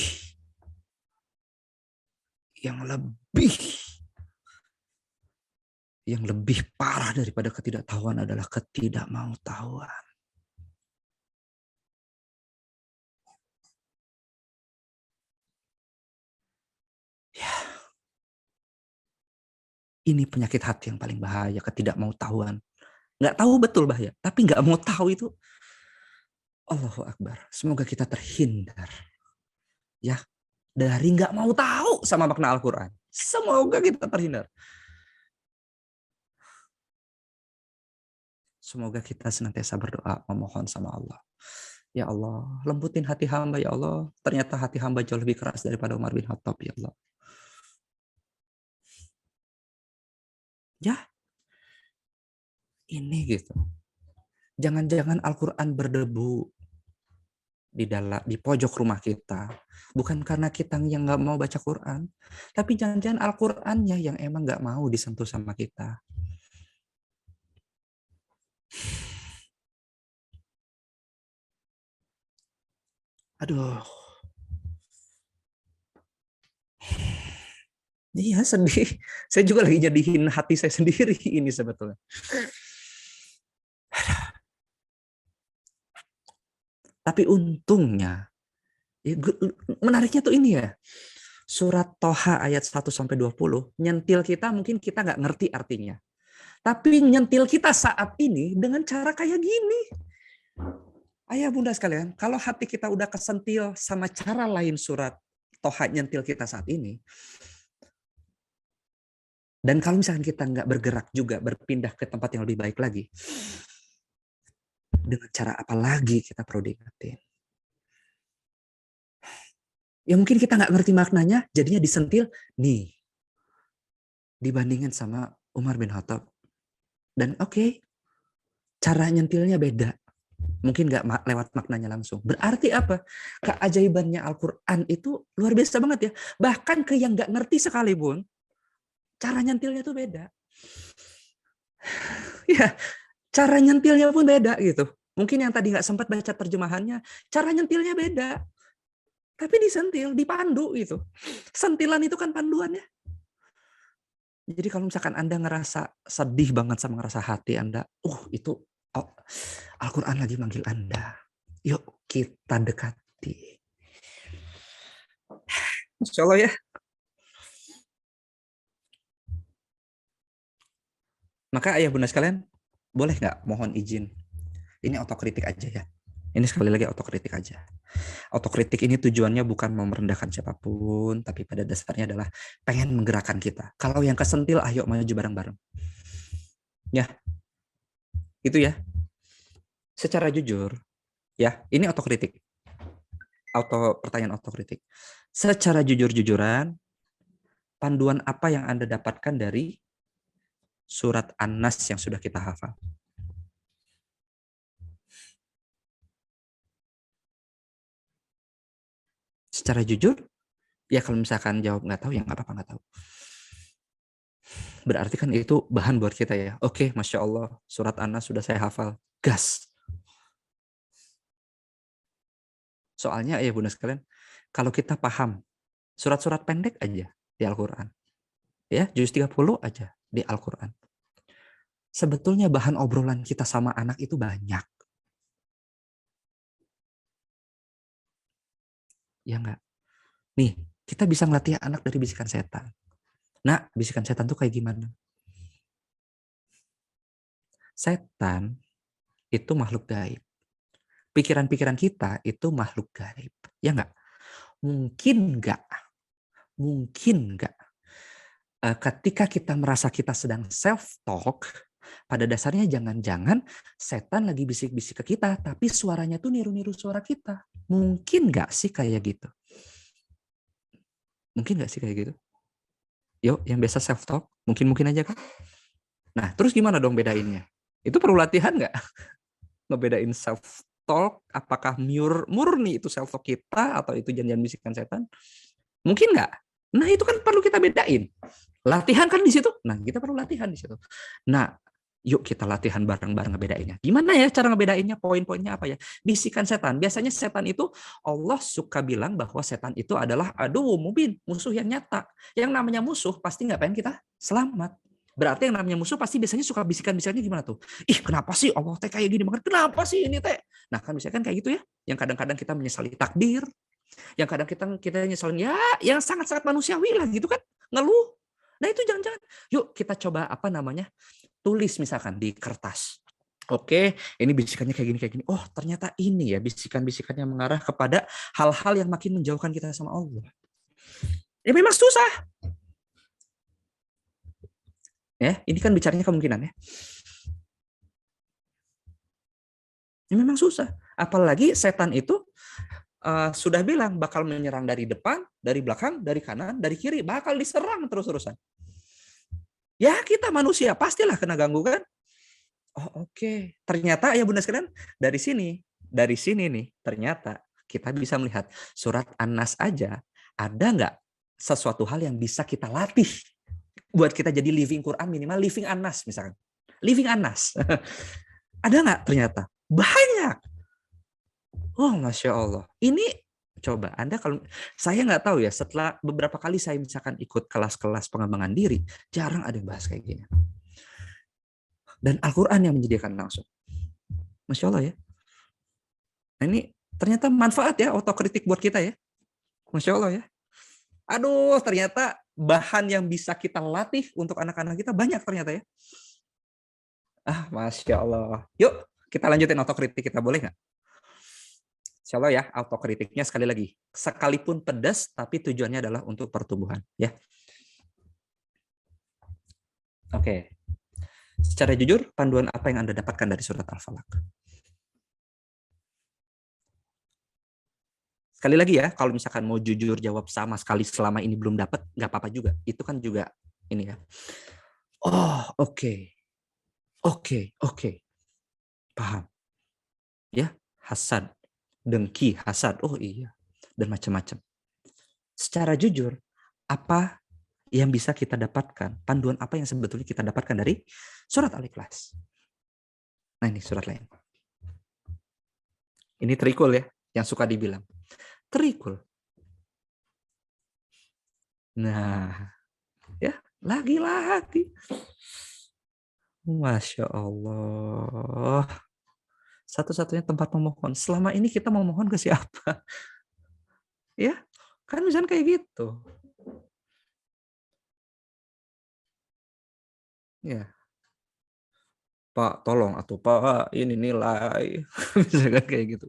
yang lebih parah daripada ketidaktahuan adalah ketidakmautahuan. Ya, ini penyakit hati yang paling bahaya, ketidakmautahuan. Nggak tahu betul bahaya, tapi nggak mau tahu itu. Allahu Akbar. Semoga kita terhindar ya dari nggak mau tahu sama makna Al-Quran. Semoga kita terhindar. Semoga kita senantiasa berdoa, memohon sama Allah. Ya Allah, lembutin hati hamba ya Allah. Ternyata hati hamba jauh lebih keras daripada Umar bin Khattab ya Allah. Ya, ini gitu. Jangan-jangan Al-Quran berdebu di pojok rumah kita. Bukan karena kita yang nggak mau baca Quran, tapi jangan-jangan Al-Qurannya yang emang nggak mau disentuh sama kita. Aduh. Iya sedih. Saya juga lagi jadiin hati saya sendiri ini sebetulnya. Tapi untungnya, menariknya tuh ini ya. Surat Toha ayat 1-20, nyentil kita mungkin kita nggak ngerti artinya. Tapi nyentil kita saat ini dengan cara kayak gini. Ayah bunda sekalian, kalau hati kita udah kesentil sama cara lain surat Toha nyentil kita saat ini, dan kalau misalkan kita nggak bergerak juga, berpindah ke tempat yang lebih baik lagi, dengan cara apa lagi kita perlu diingetin? Ya mungkin kita nggak ngerti maknanya, jadinya disentil, nih, dibandingin sama Umar bin Khattab. Dan oke, cara nyentilnya beda. Mungkin nggak lewat maknanya langsung. Berarti apa? Keajaibannya Al-Quran itu luar biasa banget ya. Bahkan ke yang nggak ngerti sekalipun, cara nyentilnya tuh beda. Ya, cara nyentilnya pun beda gitu. Mungkin yang tadi nggak sempat baca terjemahannya, cara nyentilnya beda. Tapi disentil, dipandu gitu. Sentilan itu kan panduannya. Jadi kalau misalkan Anda ngerasa sedih banget sama ngerasa hati Anda, itu Al-Quran lagi manggil Anda. Yuk kita dekati. Masya Allah ya. Maka ayah bunda sekalian, boleh nggak mohon izin? Ini otokritik aja ya. Ini sekali lagi otokritik aja. Otokritik ini tujuannya bukan mau merendahkan siapapun, tapi pada dasarnya adalah pengen menggerakkan kita. Kalau yang kesentil, ayo maju bareng-bareng. Ya, itu ya. Secara jujur, ya, ini otokritik. Pertanyaan otokritik. Secara jujur-jujuran, panduan apa yang Anda dapatkan dari surat An-Nas yang sudah kita hafal? Secara jujur, ya kalau misalkan jawab nggak tahu, ya nggak apa-apa nggak tahu. Berarti kan itu bahan buat kita ya. Oke, Masya Allah, surat An-Nas sudah saya hafal. Gas. Soalnya ya bunda sekalian, kalau kita paham surat-surat pendek aja di Al-Quran, ya juz 30 aja di Al-Quran. Sebetulnya bahan obrolan kita sama anak itu banyak. Ya enggak? Nih, kita bisa ngelatih anak dari bisikan setan. Nah, bisikan setan tuh kayak gimana? Setan itu makhluk gaib. Pikiran-pikiran kita itu makhluk gaib. Ya enggak? Mungkin enggak? Mungkin enggak? Ketika kita merasa kita sedang self-talk, pada dasarnya jangan-jangan setan lagi bisik-bisik ke kita, tapi suaranya tuh niru-niru suara kita. Mungkin nggak sih kayak gitu? Mungkin nggak sih kayak gitu? Yuk, yang biasa self-talk, mungkin-mungkin aja kan? Nah, terus gimana dong bedainnya? Itu perlu latihan nggak? Ngebedain self-talk, apakah murni itu self-talk kita, atau itu janjian bisikan setan? Mungkin nggak? Nah, itu kan perlu kita bedain. Latihan kan di situ. Nah, kita perlu latihan di situ. Nah, yuk kita latihan bareng-bareng ngebedainnya. Gimana ya cara ngebedainnya? Poin-poinnya apa ya? Bisikan setan. Biasanya setan itu, Allah suka bilang bahwa setan itu adalah aduh mubin, musuh yang nyata. Yang namanya musuh pasti nggak pengen kita selamat. Berarti yang namanya musuh pasti biasanya suka bisikan-bisikannya gimana tuh? Ih, kenapa sih Allah teh kayak gini banget? Kenapa sih ini teh? Nah, kan biasanya kan kayak gitu ya. Yang kadang-kadang kita menyesali takdir, yang kadang kita nyeselin ya yang sangat-sangat manusiawi lah gitu kan, ngeluh. Nah itu jangan-jangan yuk kita coba apa namanya tulis misalkan di kertas. Oke, ini bisikannya kayak gini. Oh, ternyata ini ya bisikan-bisikan yang mengarah kepada hal-hal yang makin menjauhkan kita sama Allah. Ya memang susah. Ya, ini kan bicaranya kemungkinan ya. Ya memang susah. Apalagi setan itu sudah bilang bakal menyerang dari depan, dari belakang, dari kanan, dari kiri, bakal diserang terus-terusan. Ya kita manusia pastilah kena ganggu kan. Oh oke. Ternyata ya bunda sekalian dari sini nih ternyata kita bisa melihat surat An-Nas aja ada nggak sesuatu hal yang bisa kita latih buat kita jadi living Quran, minimal living An-Nas misalkan. Living An-Nas. Ada nggak ternyata? Banyak. Oh Masya Allah. Ini coba Anda kalau saya nggak tahu ya setelah beberapa kali saya misalkan ikut kelas-kelas pengembangan diri jarang ada yang bahas kayak gini. Dan Al-Quran yang menyediakan langsung. Masya Allah ya. Nah ini ternyata manfaat ya otokritik buat kita ya. Masya Allah ya. Aduh ternyata bahan yang bisa kita latih untuk anak-anak kita banyak ternyata ya. Masya Allah. Yuk kita lanjutin otokritik kita, boleh nggak? Insya Allah ya, autokritiknya sekali lagi. Sekalipun pedas, tapi tujuannya adalah untuk pertumbuhan. Ya. Oke. Secara jujur, panduan apa yang Anda dapatkan dari surat Al-Falaq? Sekali lagi ya, kalau misalkan mau jujur jawab sama sekali selama ini belum dapat, nggak apa-apa juga. Itu kan juga ini ya. Oh, oke. Oke, paham. Ya, hasad, dengki, hasad. Oh iya, dan macam-macam. Secara jujur, apa yang bisa kita dapatkan? Panduan apa yang sebetulnya kita dapatkan dari surat Al-Ikhlas? Nah, ini surat lain. Ini trikul ya, yang suka dibilang. Trikul. Nah, ya, lagi-lagi. Masya Allah. Satu-satunya tempat memohon. Selama ini kita mau mohon ke siapa? Ya, kan misalnya kayak gitu. Ya, Pak, tolong atau Pak, ini nilai. Misalkan kayak gitu.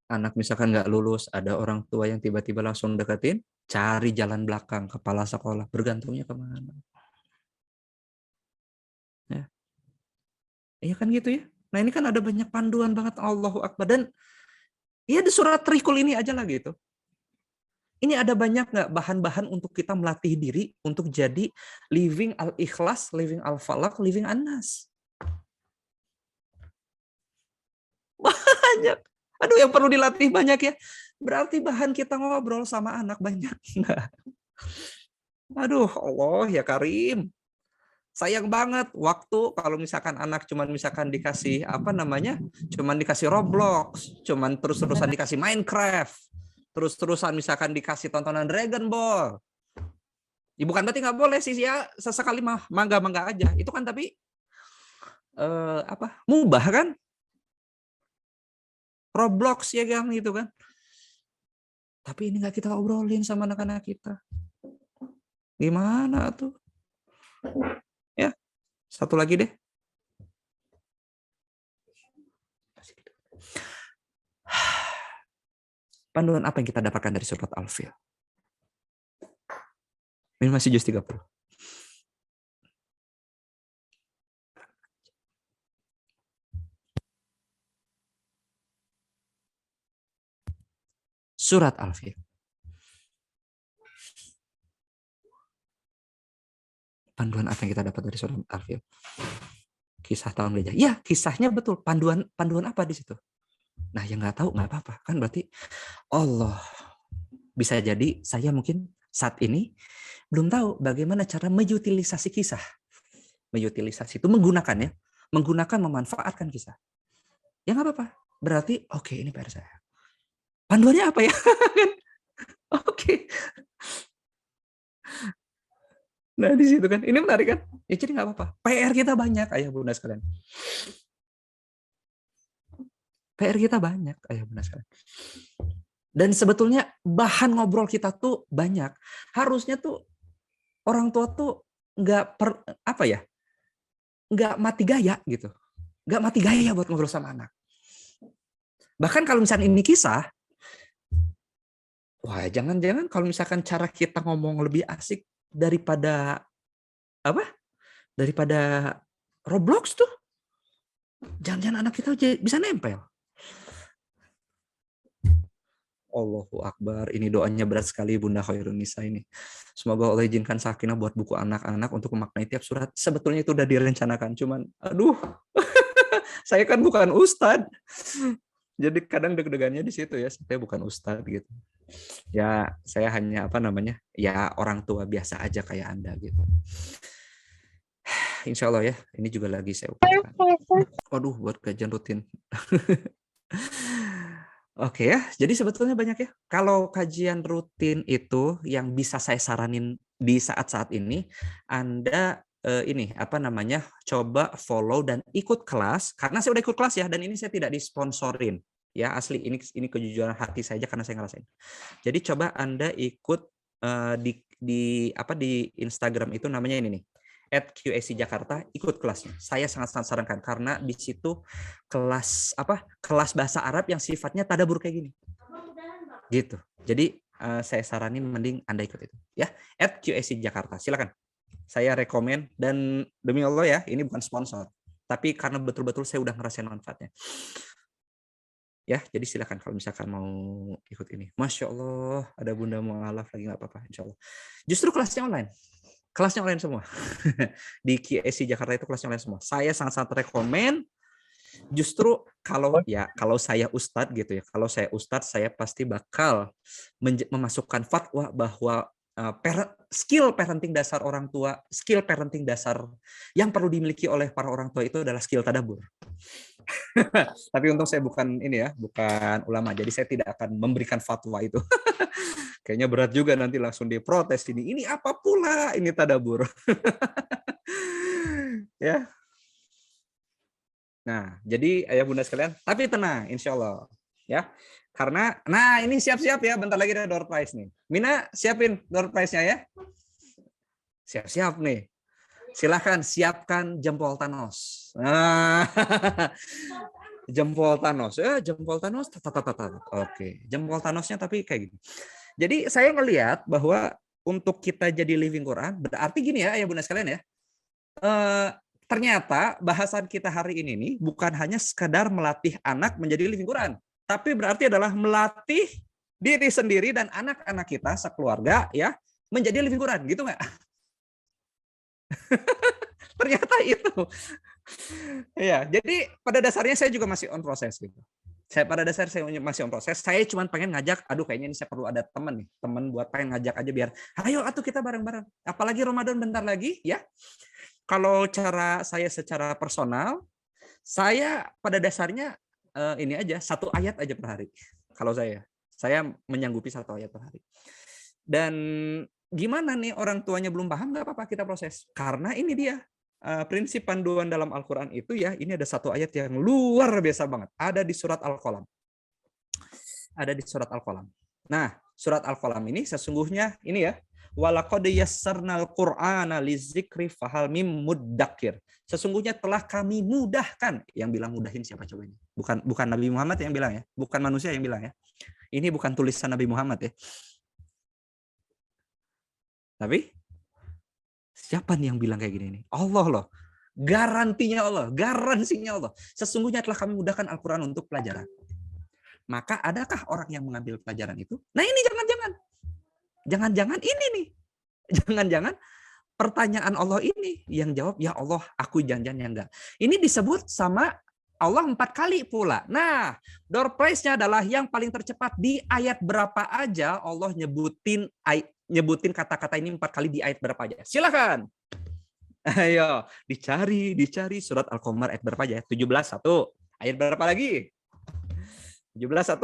Anak misalkan nggak lulus, ada orang tua yang tiba-tiba langsung deketin, cari jalan belakang, kepala sekolah, bergantungnya kemana? Ya, iya kan gitu ya. Nah ini kan ada banyak panduan banget, Allahu Akbar. Dan ya di surat Trikul ini aja lah gitu. Ini ada banyak nggak bahan-bahan untuk kita melatih diri untuk jadi living al-ikhlas, living al-falak, living an-nas. Banyak. Aduh, yang perlu dilatih banyak ya. Berarti bahan kita ngobrol sama anak banyak. Aduh, Allah ya Karim. Sayang banget waktu kalau misalkan anak cuman misalkan dikasih apa namanya? Cuman dikasih Roblox, cuman terus-terusan dikasih Minecraft, terus-terusan misalkan dikasih tontonan Dragon Ball. Ya, bukan berarti nggak boleh sih ya, sesekali mah mangga-mangga aja. Itu kan tapi apa? Mubah kan? Roblox ya kan gitu kan. Tapi ini nggak kita obrolin sama anak-anak kita. Gimana tuh? Ya, satu lagi deh. Panduan apa yang kita dapatkan dari surat Al-Fil? Ini masih juz 30. Surat Al-Fil. Panduan apa yang kita dapat dari surat Al-Fil? Kisah tahun gajah. Ya, kisahnya betul. Panduan apa di situ? Nah, yang nggak tahu nggak apa-apa. Kan berarti Allah. Bisa jadi saya mungkin saat ini belum tahu bagaimana cara mengutilisasi kisah. Mengutilisasi itu menggunakan ya. Menggunakan, memanfaatkan kisah. Ya nggak apa-apa. Berarti, oke, ini PR saya. Panduannya apa ya? Oke. Nah, di situ kan. Ini menarik kan? Ya jadi nggak apa-apa. PR kita banyak, ayah bunda sekalian. PR kita banyak, ayah bunda sekalian. Dan sebetulnya bahan ngobrol kita tuh banyak. Harusnya tuh orang tua tuh apa ya? Nggak mati gaya gitu. Nggak mati gaya buat ngobrol sama anak. Bahkan kalau misalnya ini kisah, wah jangan-jangan kalau misalkan cara kita ngomong lebih asik daripada apa? Daripada Roblox tuh. Jangan-jangan anak kita bisa nempel. Allahu Akbar. Ini doanya berat sekali Bunda Khairun Nisa ini. Semoga Allah izinkan sakinah buat buku anak-anak untuk memaknai tiap surat. Sebetulnya itu udah direncanakan. Cuman, aduh, saya kan bukan ustadz. Jadi kadang deg-degannya di situ ya. Saya bukan ustadz gitu. Ya, saya hanya apa namanya? Ya orang tua biasa aja kayak Anda gitu. Insya Allah ya. Ini juga lagi saya upayakan. Waduh, buat kajian rutin. Oke ya, jadi sebetulnya banyak ya. Kalau kajian rutin itu yang bisa saya saranin di saat-saat ini, Anda ini apa namanya, coba follow dan ikut kelas. Karena saya udah ikut kelas ya, dan ini saya tidak disponsorin. Ya asli, ini kejujuran hati saja karena saya ngerasain. Jadi coba Anda ikut di Instagram itu namanya ini nih. @QAC Jakarta, ikut kelasnya. Saya sangat sarankan karena di situ kelas bahasa Arab yang sifatnya tadabur kayak gini. Gitu. Jadi saya saranin mending Anda ikut itu ya. @QAC Jakarta. Silakan. Saya rekomen dan demi Allah ya, ini bukan sponsor. Tapi karena betul-betul saya udah ngerasain manfaatnya. Ya, jadi silakan kalau misalkan mau ikut ini. Masya Allah, ada Bunda Mu'alaf lagi nggak apa-apa, insya Allah. Justru kelasnya online. Kelasnya online semua. Di QSC Jakarta itu kelasnya online semua. Saya sangat-sangat rekomen. Justru kalau saya ustadz gitu ya, kalau saya ustadz, saya pasti bakal memasukkan fatwa bahwa skill parenting dasar orang tua, skill parenting dasar yang perlu dimiliki oleh para orang tua itu adalah skill tadabbur. Tapi untung saya bukan bukan ulama, jadi saya tidak akan memberikan fatwa itu. Kayaknya berat juga nanti langsung diprotes ini. Ini apa pula ini tadabbur? Ya. Nah, jadi ayah bunda sekalian, tapi tenang, insya Allah, ya. Karena, nah ini siap-siap ya, bentar lagi ada door prize nih. Mina, siapin door prize-nya ya. Siap-siap nih. Silahkan siapkan jempol Thanos. Nah, jempol Thanos. Jempol Thanos. Oke, jempol Thanosnya tapi kayak gini. Jadi saya ngelihat bahwa untuk kita jadi living Quran, berarti gini ya, ayah bunda sekalian ya. Ternyata bahasan kita hari ini nih bukan hanya sekadar melatih anak menjadi living Quran, tapi berarti adalah melatih diri sendiri dan anak-anak kita sekeluarga ya menjadi living Quran, gitu nggak? Ternyata itu. Ya, jadi pada dasarnya saya juga masih on proses gitu. Pada dasar saya masih on proses. Saya cuma pengen ngajak, kayaknya ini saya perlu ada teman nih, teman buat pengen ngajak aja biar, ayo atuh kita bareng-bareng. Apalagi Ramadan bentar lagi ya. Kalau cara saya secara personal, saya pada dasarnya ini aja, 1 ayat aja per hari. Kalau saya menyanggupi 1 ayat per hari. Dan gimana nih orang tuanya belum paham, nggak apa-apa kita proses. Karena ini dia prinsip panduan dalam Al-Quran itu ya, ini ada 1 ayat yang luar biasa banget. Ada di surat Al-Qalam. Ada di surat Al-Qalam. Nah, surat Al-Qalam ini sesungguhnya ini ya, walaqad yassarnal Qur'ana lizikri fahal mim muddakir. Sesungguhnya telah kami mudahkan. Yang bilang mudahin siapa coba ini? Bukan Nabi Muhammad yang bilang ya, bukan manusia yang bilang ya. Ini bukan tulisan Nabi Muhammad ya. Tapi siapa nih yang bilang kayak gini nih? Allah loh. Garansinya Allah. Sesungguhnya telah kami mudahkan Al-Qur'an untuk pelajaran. Maka adakah orang yang mengambil pelajaran itu? Nah, ini jangan-jangan ini nih. Jangan-jangan pertanyaan Allah ini yang jawab, ya Allah, aku janjian yang enggak. Ini disebut sama Allah 4 kali pula. Nah, door prize-nya adalah yang paling tercepat di ayat berapa aja Allah nyebutin kata-kata ini 4 kali di ayat berapa aja. Silakan. Ayo, dicari surat Al-Qamar ayat berapa aja? 17 1. Ayat berapa lagi? 17 1.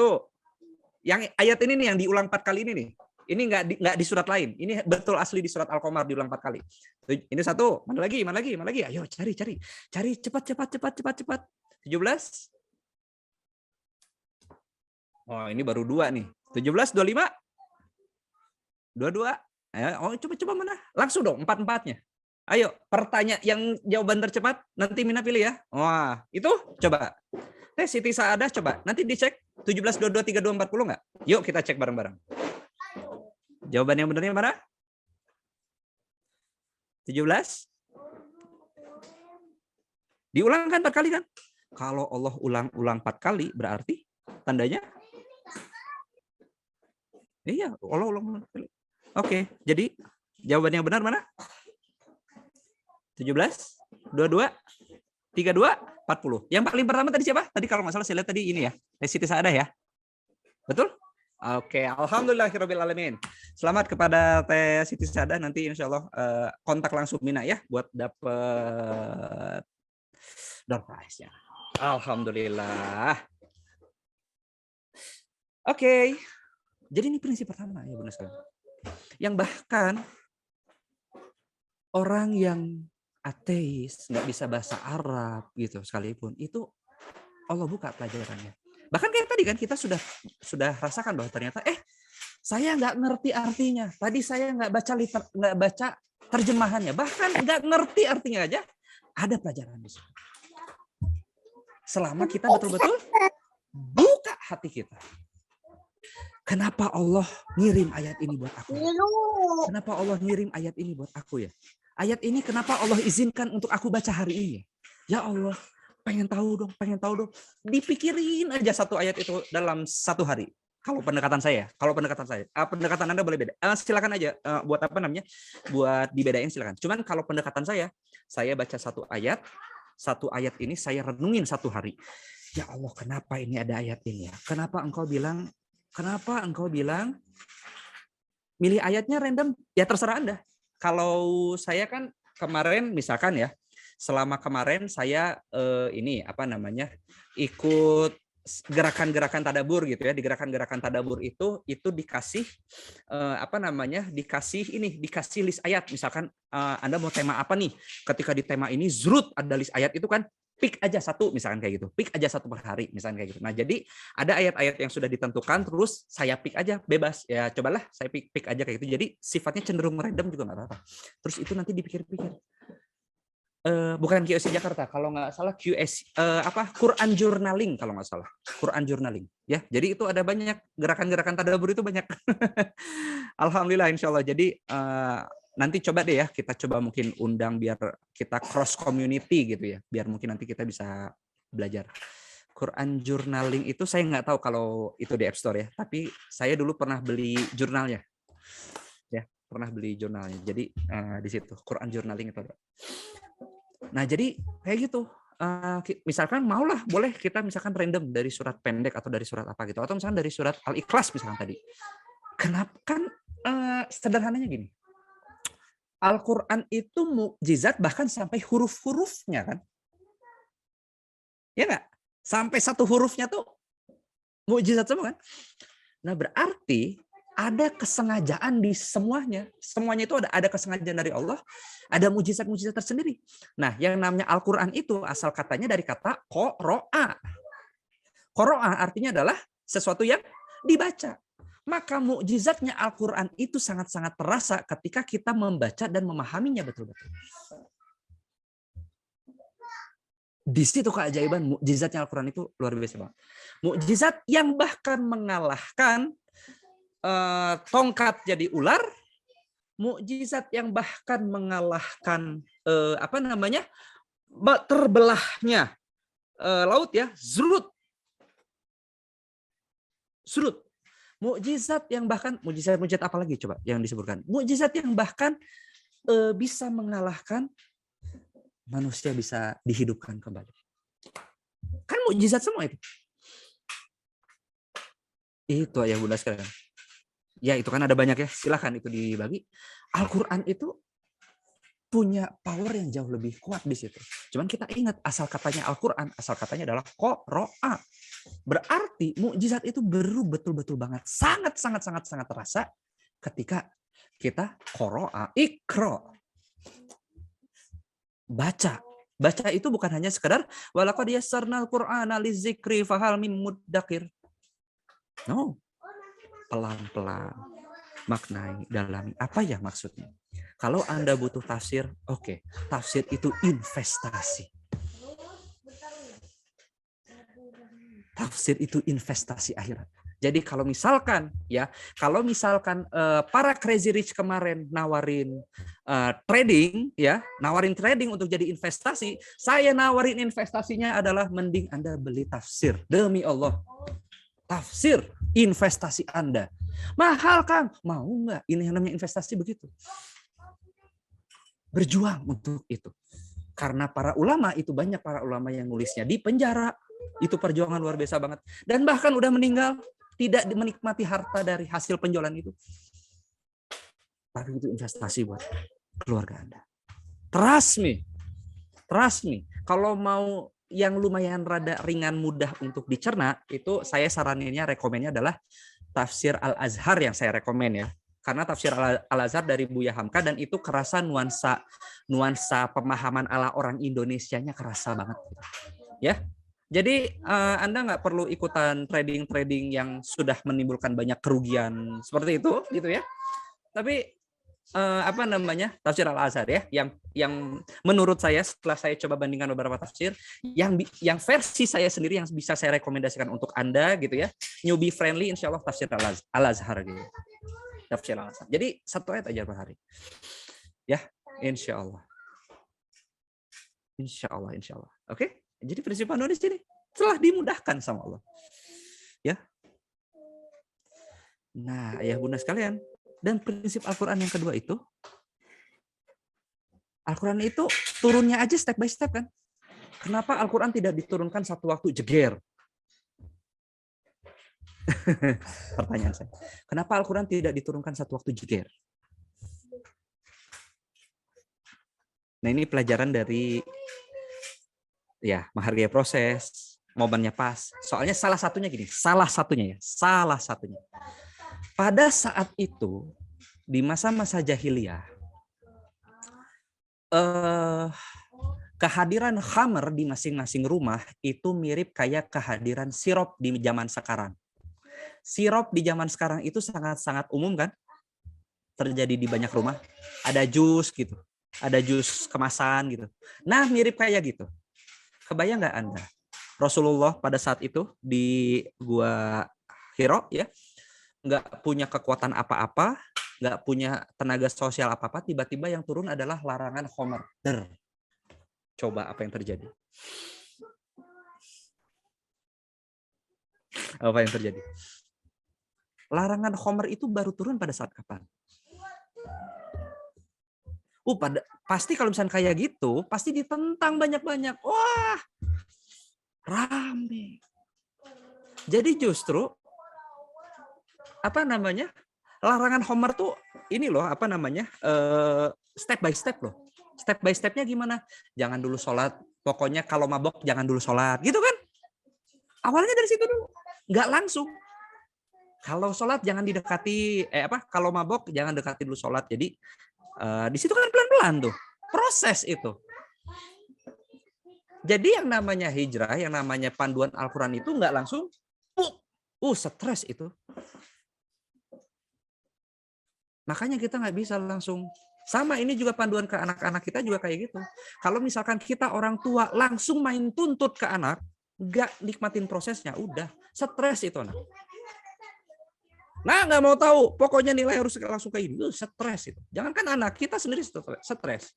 Yang ayat ini nih yang diulang 4 kali ini nih. Ini nggak di surat lain. Ini betul asli di surat Al-Qamar diulang 4 kali. Ini 1. Mana lagi? Ayo cari. Cari cepat. 17. Oh, ini baru 2 nih. 17, 25. 22. Ayo, coba mana? Langsung dong 4-4-nya. Ayo, pertanyaan yang jawaban tercepat nanti Mina pilih ya. Wah, itu coba. Siti Saadah coba. Nanti dicek 17, 22, 32, 40 nggak? Yuk kita cek bareng-bareng. Jawaban yang benernya mana? 17? Diulang kan 4 kali kan? Kalau Allah ulang 4 kali berarti tandanya iya, Allah ulang 4 kali. Oke, jadi jawaban yang benar mana? 17, 22, 32, 40. Yang paling pertama tadi siapa? Tadi kalau nggak salah saya lihat tadi ini ya. Siti Saadah ya. Betul? Oke, alhamdulillahirabbil alamin. Selamat kepada Teh Siti Saadah, nanti insya Allah kontak langsung Mina ya buat dapet door prize-nya. Alhamdulillah. Oke. Jadi ini prinsip pertama ya Bunda sekalian. Yang bahkan orang yang ateis, nggak bisa bahasa Arab gitu sekalipun, itu Allah buka pelajarannya. Bahkan kayak tadi kan kita sudah rasakan bahwa ternyata saya nggak ngerti artinya. Tadi saya nggak baca terjemahannya. Bahkan nggak ngerti artinya aja ada pelajaran di situ. Selama kita betul-betul buka hati kita. Kenapa Allah ngirim ayat ini buat aku? Kenapa Allah ngirim ayat ini buat aku ya? Ayat ini kenapa Allah izinkan untuk aku baca hari ini? Ya Allah, pengen tahu dong. Dipikirin aja 1 ayat itu dalam 1 hari. Kalau pendekatan saya, pendekatan Anda boleh beda. Silakan aja buat apa namanya? Buat dibedain silakan. Cuman kalau pendekatan saya baca satu ayat ini saya renungin satu hari. Ya Allah, kenapa ini ada ayat ini ya? Kenapa engkau bilang milih ayatnya random? Ya terserah Anda. Kalau saya kan kemarin misalkan ya, selama kemarin saya ikut gerakan-gerakan tadabur gitu ya. Di gerakan-gerakan tadabur itu dikasih dikasih list ayat. Misalkan Anda mau tema apa nih? Ketika di tema ini zrut ada list ayat itu kan, pick aja satu misalkan kayak gitu. Pick aja satu per hari misalkan kayak gitu. Nah, jadi ada ayat-ayat yang sudah ditentukan terus saya pick aja bebas. Ya cobalah saya pick aja kayak gitu. Jadi sifatnya cenderung random juga nggak apa-apa. Terus itu nanti dipikir-pikir. Bukan QSC Jakarta kalau nggak salah Quran journaling kalau nggak salah, Quran journaling ya. Jadi itu ada banyak gerakan-gerakan tadabbur itu banyak. Alhamdulillah insyaallah. Jadi nanti coba deh ya, kita coba mungkin undang biar kita cross community gitu ya, biar mungkin nanti kita bisa belajar. Quran journaling itu saya nggak tahu kalau itu di App Store ya, tapi saya dulu pernah beli jurnalnya ya, pernah beli jurnalnya. Jadi di situ Quran journaling itu ada. Nah, jadi kayak gitu. Misalkan maulah boleh kita misalkan random dari surat pendek atau dari surat apa gitu, atau misalkan dari surat Al-Ikhlas misalkan tadi. Kenapa kan sederhananya gini. Al-Qur'an itu mukjizat bahkan sampai huruf-hurufnya kan. Ya enggak? Sampai satu hurufnya tuh mukjizat semua kan. Nah, berarti ada kesengajaan di semuanya. Semuanya itu ada kesengajaan dari Allah, ada mujizat-mujizat tersendiri. Nah, yang namanya Al-Qur'an itu asal katanya dari kata qoro'a. Qoro'a artinya adalah sesuatu yang dibaca. Maka mukjizatnya Al-Qur'an itu sangat-sangat terasa ketika kita membaca dan memahaminya betul-betul. Di situ keajaiban mukjizatnya Al-Qur'an itu luar biasa banget. Mukjizat yang bahkan mengalahkan tongkat jadi ular, mukjizat yang bahkan mengalahkan terbelahnya laut ya, zrut. Mukjizat yang bahkan mukjizat apa lagi coba yang disebutkan? Mukjizat yang bahkan bisa mengalahkan manusia bisa dihidupkan kembali. Kan mukjizat semua itu. Itu ya Bunda sekalian. Ya itu kan ada banyak ya, silakan itu dibagi. Al-Quran itu punya power yang jauh lebih kuat di situ. Cuman kita ingat asal katanya Al-Quran, asal katanya adalah qoro'a. Berarti mukjizat itu baru betul-betul banget, sangat terasa ketika kita qoro'a, ikro. Baca itu bukan hanya sekedar walaqad yassarnal Qur'ana lizikri fahal mim muddakir. No. Pelan-pelan maknai, dalami apa ya maksudnya. Kalau Anda butuh tafsir, oke. Tafsir itu investasi. Tafsir itu investasi akhirat. Jadi kalau misalkan para crazy rich kemarin nawarin trading untuk jadi investasi, saya nawarin investasinya adalah mending Anda beli tafsir. Demi Allah. Tafsir investasi Anda. Mahal, Kang. Mau nggak? Ini yang namanya investasi begitu. Berjuang untuk itu. Karena para ulama itu banyak para ulama yang nulisnya di penjara. Itu perjuangan luar biasa banget. Dan bahkan udah meninggal, tidak menikmati harta dari hasil penjualan itu. Tapi itu investasi buat keluarga Anda. Trust me. Kalau mau yang lumayan rada ringan mudah untuk dicerna, itu saya saraninnya rekomennya adalah tafsir Al-Azhar yang saya rekomen ya. Karena tafsir Al-Azhar dari Buya Hamka dan itu kerasa nuansa pemahaman ala orang Indonesianya kerasa banget. Ya. Jadi Anda nggak perlu ikutan trading yang sudah menimbulkan banyak kerugian seperti itu gitu ya. Tapi tafsir Al-Azhar ya, yang menurut saya setelah saya coba bandingkan beberapa tafsir, yang versi saya sendiri yang bisa saya rekomendasikan untuk Anda gitu ya, newbie friendly insya Allah tafsir Al-Azhar gitu. Tafsir Al-Azhar. Jadi satu ayat aja per hari. Ya, insya Allah. Oke? Jadi prinsip Anda di sini telah dimudahkan sama Allah. Ya. Nah, ayah bunda sekalian, dan prinsip Al-Quran yang kedua itu, Al-Quran itu turunnya aja step by step kan. Kenapa Al-Quran tidak diturunkan satu waktu jeger? Pertanyaan saya. Kenapa Al-Quran tidak diturunkan satu waktu jeger? Nah, ini pelajaran dari ya menghargai proses, momennya pas. Soalnya salah satunya gini, salah satunya. Pada saat itu di masa-masa jahiliyah, kehadiran khamr di masing-masing rumah itu mirip kayak kehadiran sirup di zaman sekarang. Sirup di zaman sekarang itu sangat-sangat umum kan? Terjadi di banyak rumah. Ada jus gitu. Ada jus kemasan gitu. Nah, mirip kayak gitu. Kebayang nggak Anda? Rasulullah pada saat itu di Gua Hiro ya, nggak punya kekuatan apa-apa, nggak punya tenaga sosial apa-apa, tiba-tiba yang turun adalah larangan khamr. Coba apa yang terjadi? Apa yang terjadi? Larangan khamr itu baru turun pada saat kapan? Pasti kalau misalnya kayak gitu, pasti ditentang banyak-banyak. Wah, rame. Jadi justru apa namanya? Larangan khamr tuh ini loh, apa namanya? Step by step loh. Step by stepnya gimana? Jangan dulu sholat. Pokoknya kalau mabok jangan dulu sholat. Gitu kan? Awalnya dari situ dulu. Nggak langsung. Kalau sholat jangan didekati, kalau mabok jangan dekati dulu sholat. Jadi di situ kan pelan-pelan tuh. Proses itu. Jadi yang namanya hijrah, yang namanya panduan Al-Quran itu nggak langsung, stres itu. Makanya kita nggak bisa langsung. Sama ini juga panduan ke anak-anak kita juga kayak gitu. Kalau misalkan kita orang tua langsung main tuntut ke anak, nggak nikmatin prosesnya, udah stres itu anak. Nah, nggak mau tahu, pokoknya nilai harus langsung kayak gini, stres itu. Jangankan anak, kita sendiri stres.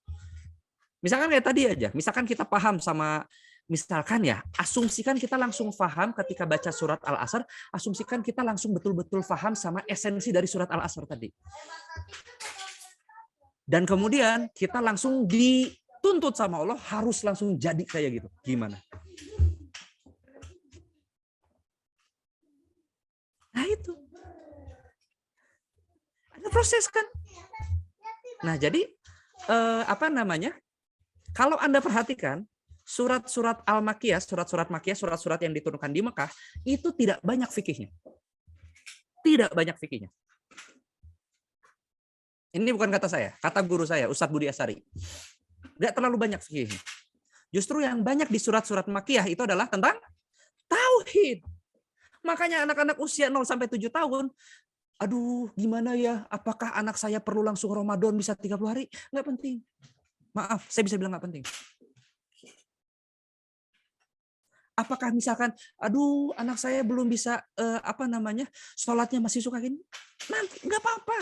Misalkan kayak tadi aja, misalkan kita paham sama, misalkan ya, asumsikan kita langsung paham ketika baca surat Al-Asr, asumsikan kita langsung betul-betul paham sama esensi dari surat Al-Asr tadi. Dan kemudian kita langsung dituntut sama Allah harus langsung jadi kayak gitu. Gimana? Nah itu. Ada proses kan? Nah jadi apa namanya? Kalau Anda perhatikan surat-surat Al-Makkiyah, surat-surat Makkiyah, surat-surat yang diturunkan di Mekah itu tidak banyak fikihnya. Tidak banyak fikihnya. Ini bukan kata saya, kata guru saya, Ustadz Budi Asari. Nggak terlalu banyak fikihnya. Justru yang banyak di surat-surat Makkiyah itu adalah tentang tauhid. Makanya anak-anak usia 0 sampai 7 tahun, aduh gimana ya, apakah anak saya perlu langsung Ramadan bisa 30 hari? Nggak penting. Maaf, saya bisa bilang nggak penting. Apakah misalkan, aduh anak saya belum bisa sholatnya masih suka gini? Nanti nggak apa-apa.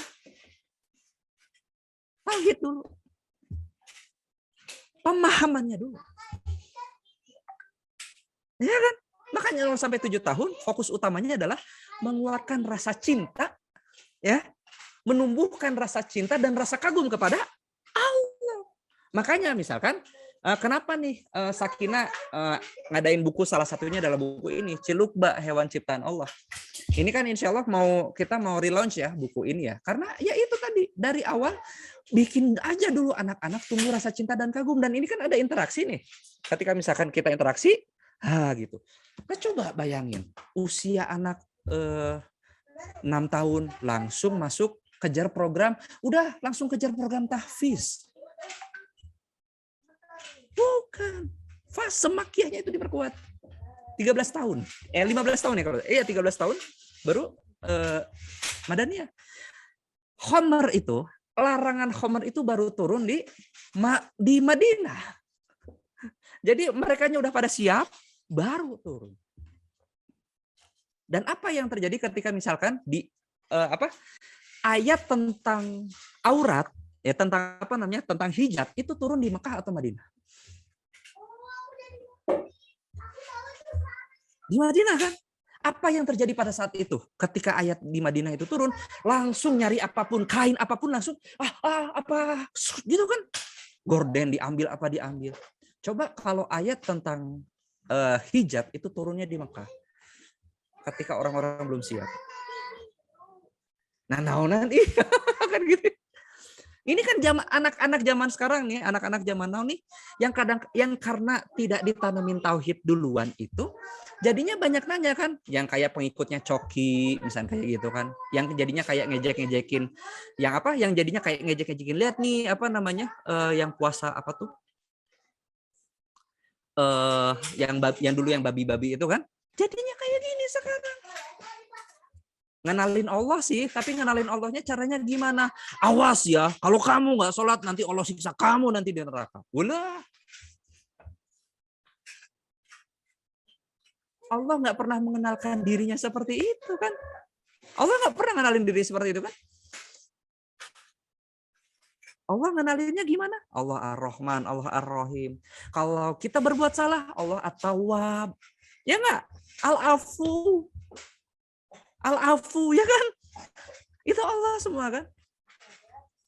Tauhid dulu. Pemahamannya dulu. Ya kan? Makanya 0 sampai 7 tahun fokus utamanya adalah mengeluarkan rasa cinta, ya, menumbuhkan rasa cinta dan rasa kagum kepada Allah. Makanya misalkan kenapa nih Sakinah ngadain buku, salah satunya adalah buku ini, Cilukba Hewan Ciptaan Allah. Ini kan insya Allah kita mau relaunch ya buku ini ya. Karena ya itu tadi dari awal bikin aja dulu anak-anak tumbuh rasa cinta dan kagum, dan ini kan ada interaksi nih. Ketika misalkan kita interaksi, gitu. Nah, coba bayangin usia anak 6 tahun langsung masuk kejar program, udah langsung kejar program tahfiz. Bukan. Fase makkiyahnya itu diperkuat. 13 tahun. 15 tahun ya kalau. 13 tahun baru Madaniyah. Khamr itu, larangan khamr itu baru turun di Madinah. Jadi merekanya udah pada siap, baru turun. Dan apa yang terjadi ketika misalkan di ayat tentang aurat, ya tentang hijab itu turun di Mekah atau Madinah? Di Madinah kan? Apa yang terjadi pada saat itu? Ketika ayat di Madinah itu turun, langsung nyari apapun, kain apapun langsung, apa, gitu kan? Gorden diambil, apa diambil. Coba kalau ayat tentang hijab itu turunnya di Mekah. Ketika orang-orang belum siap. Nah, naonan iya kan gitu. Ini kan anak-anak zaman sekarang nih, anak-anak zaman now nih yang karena tidak ditanamin tauhid duluan itu jadinya banyak nanya kan, yang kayak pengikutnya Coki misalnya kayak gitu kan, yang jadinya kayak ngejek-ngejekin, yang apa, yang jadinya kayak ngejek-ngejekin, lihat nih apa namanya, yang puasa apa tuh, yang dulu yang babi-babi itu kan, jadinya kayak gini sekarang. Ngenalin Allah sih, tapi ngenalin Allahnya caranya gimana? Awas ya, kalau kamu nggak sholat nanti Allah siksa kamu nanti di neraka. Ulah, Allah nggak pernah mengenalkan dirinya seperti itu kan? Allah nggak pernah ngenalin diri seperti itu kan? Allah ngenalinnya gimana? Allah Ar-Rahman, Allah Ar-Rahim. Kalau kita berbuat salah, Allah At-Tawwab. Ya nggak? Al-Afu. Al-Afu, ya kan? Itu Allah semua kan?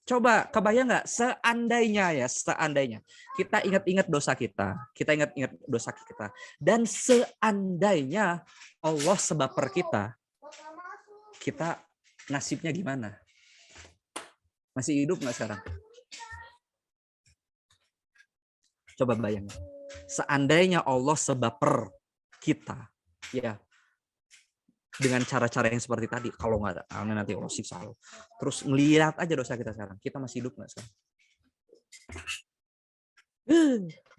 Coba kebayang nggak seandainya ya, seandainya kita ingat-ingat dosa kita ingat-ingat dosa kita, dan seandainya Allah sebaper kita nasibnya gimana? Masih hidup nggak sekarang? Coba bayangin. Seandainya Allah sebaper kita, ya dengan cara-cara yang seperti tadi, kalau nggak ada, nanti Allah siksa lo. Terus ngelihat aja dosa kita sekarang, kita masih hidup nggak sekarang?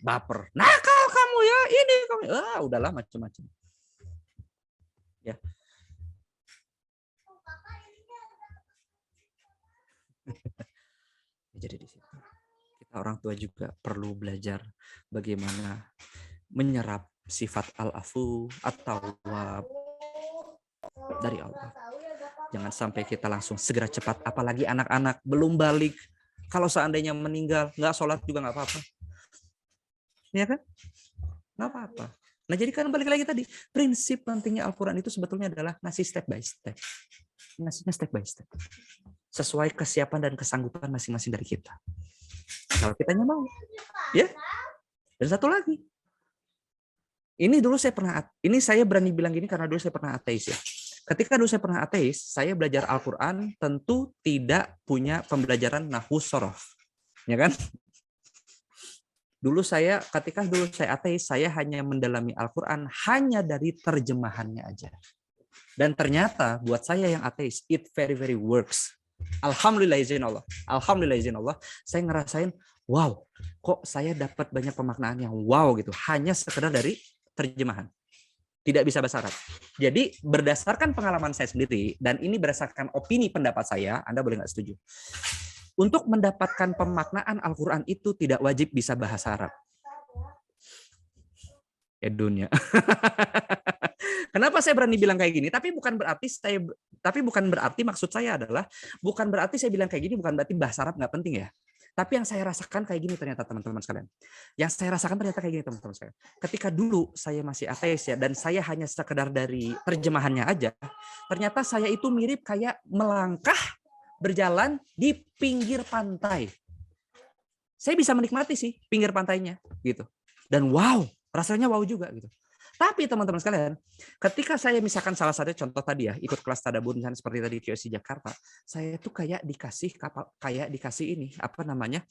Baper, nakal kamu ya, ini kamu, udahlah macam-macam. Ya. Jadi di situ kita orang tua juga perlu belajar bagaimana menyerap sifat al-afu atau dari Allah. Jangan sampai kita langsung segera cepat, apalagi anak-anak belum balik. Kalau seandainya meninggal, nggak sholat juga nggak apa-apa. Ya kan? Nggak apa-apa. Nah, jadi kan balik lagi tadi, prinsip pentingnya Al-Quran itu sebetulnya adalah ngasih step by step. Ngasihnya step by step. Sesuai kesiapan dan kesanggupan masing-masing dari kita. Kalau kitanya mau. Ya. Dan satu lagi. Ini dulu saya berani bilang gini karena dulu saya pernah ateis ya. Ketika dulu saya pernah ateis, saya belajar Al-Quran tentu tidak punya pembelajaran nahwu sorof. Ya kan? Ketika dulu saya ateis, saya hanya mendalami Al-Quran hanya dari terjemahannya aja. Dan ternyata buat saya yang ateis, it very very works. Alhamdulillah izin Allah. Alhamdulillah izin Allah. Saya ngerasain, wow, kok saya dapat banyak pemaknaan yang wow gitu. Hanya sekedar dari terjemahan. Tidak bisa bahasa Arab. Jadi berdasarkan pengalaman saya sendiri, dan ini berdasarkan opini pendapat saya, Anda boleh nggak setuju. Untuk mendapatkan pemaknaan Al-Quran itu tidak wajib bisa bahasa Arab. Ya dunia. Kenapa saya berani bilang kayak gini? Tapi bukan berarti maksud saya adalah bukan berarti saya bilang kayak gini bukan berarti bahasa Arab nggak penting ya. Tapi yang saya rasakan kayak gini ternyata teman-teman sekalian. Yang saya rasakan ternyata kayak gini teman-teman sekalian. Ketika dulu saya masih ateis ya dan saya hanya sekedar dari terjemahannya aja, ternyata saya itu mirip kayak melangkah berjalan di pinggir pantai. Saya bisa menikmati sih pinggir pantainya gitu. Dan wow, rasanya wow juga gitu. Tapi teman-teman sekalian, ketika saya misalkan salah satu contoh tadi ya, ikut kelas tadabbur misalnya seperti tadi QSC Jakarta, saya tuh kayak dikasih ini, apa namanya?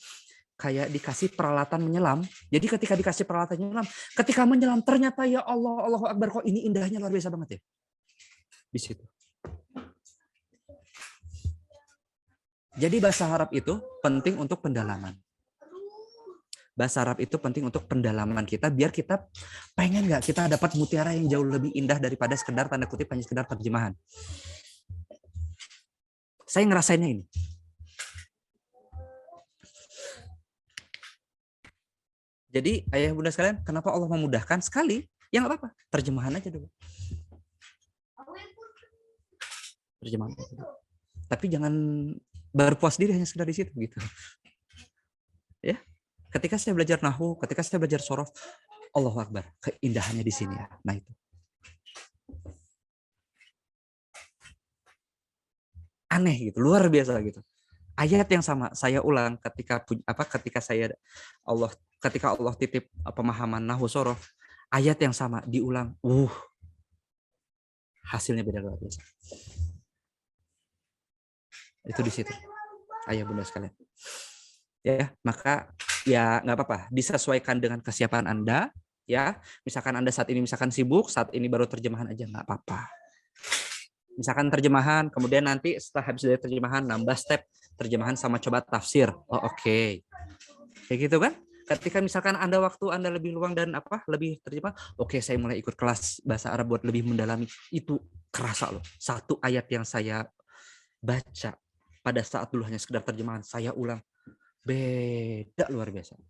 Kayak dikasih peralatan menyelam. Jadi ketika dikasih peralatan menyelam, ketika menyelam ternyata ya Allah, Allahu Akbar, kok ini indahnya luar biasa banget ya. Di situ. Jadi bahasa Arab itu penting untuk pendalaman. Bahasa Arab itu penting untuk pendalaman kita, biar kita pengen nggak kita dapat mutiara yang jauh lebih indah daripada sekedar tanda kutip hanya sekedar terjemahan. Saya ngerasainnya ini. Jadi ayah bunda sekalian, kenapa Allah memudahkan sekali? Ya nggak apa-apa, terjemahan aja dulu. Terjemahan aja dulu. Tapi jangan berpuas diri hanya sekedar di situ gitu. Ya. Ketika saya belajar nahwu, ketika saya belajar sorof, Allahu Akbar, keindahannya di sini ya. Nah itu. aneh gitu, luar biasa gitu. Ayat yang sama saya ulang ketika Allah titip pemahaman nahwu sorof, ayat yang sama diulang, hasilnya beda luar biasa. Itu di situ, ayah bunda sekalian. Ya, maka ya nggak apa-apa, disesuaikan dengan kesiapan Anda. Ya, misalkan Anda saat ini misalkan sibuk, saat ini baru terjemahan aja nggak apa-apa. Misalkan terjemahan, kemudian nanti setelah habis dari terjemahan nambah step terjemahan sama coba tafsir. Oke. Kayak gitu kan? Ketika misalkan Anda waktu Anda lebih luang dan lebih terjemah, oke, saya mulai ikut kelas bahasa Arab buat lebih mendalami. Itu kerasa loh. Satu ayat yang saya baca pada saat dulu hanya sekedar terjemahan, saya ulang. Beda luar biasa.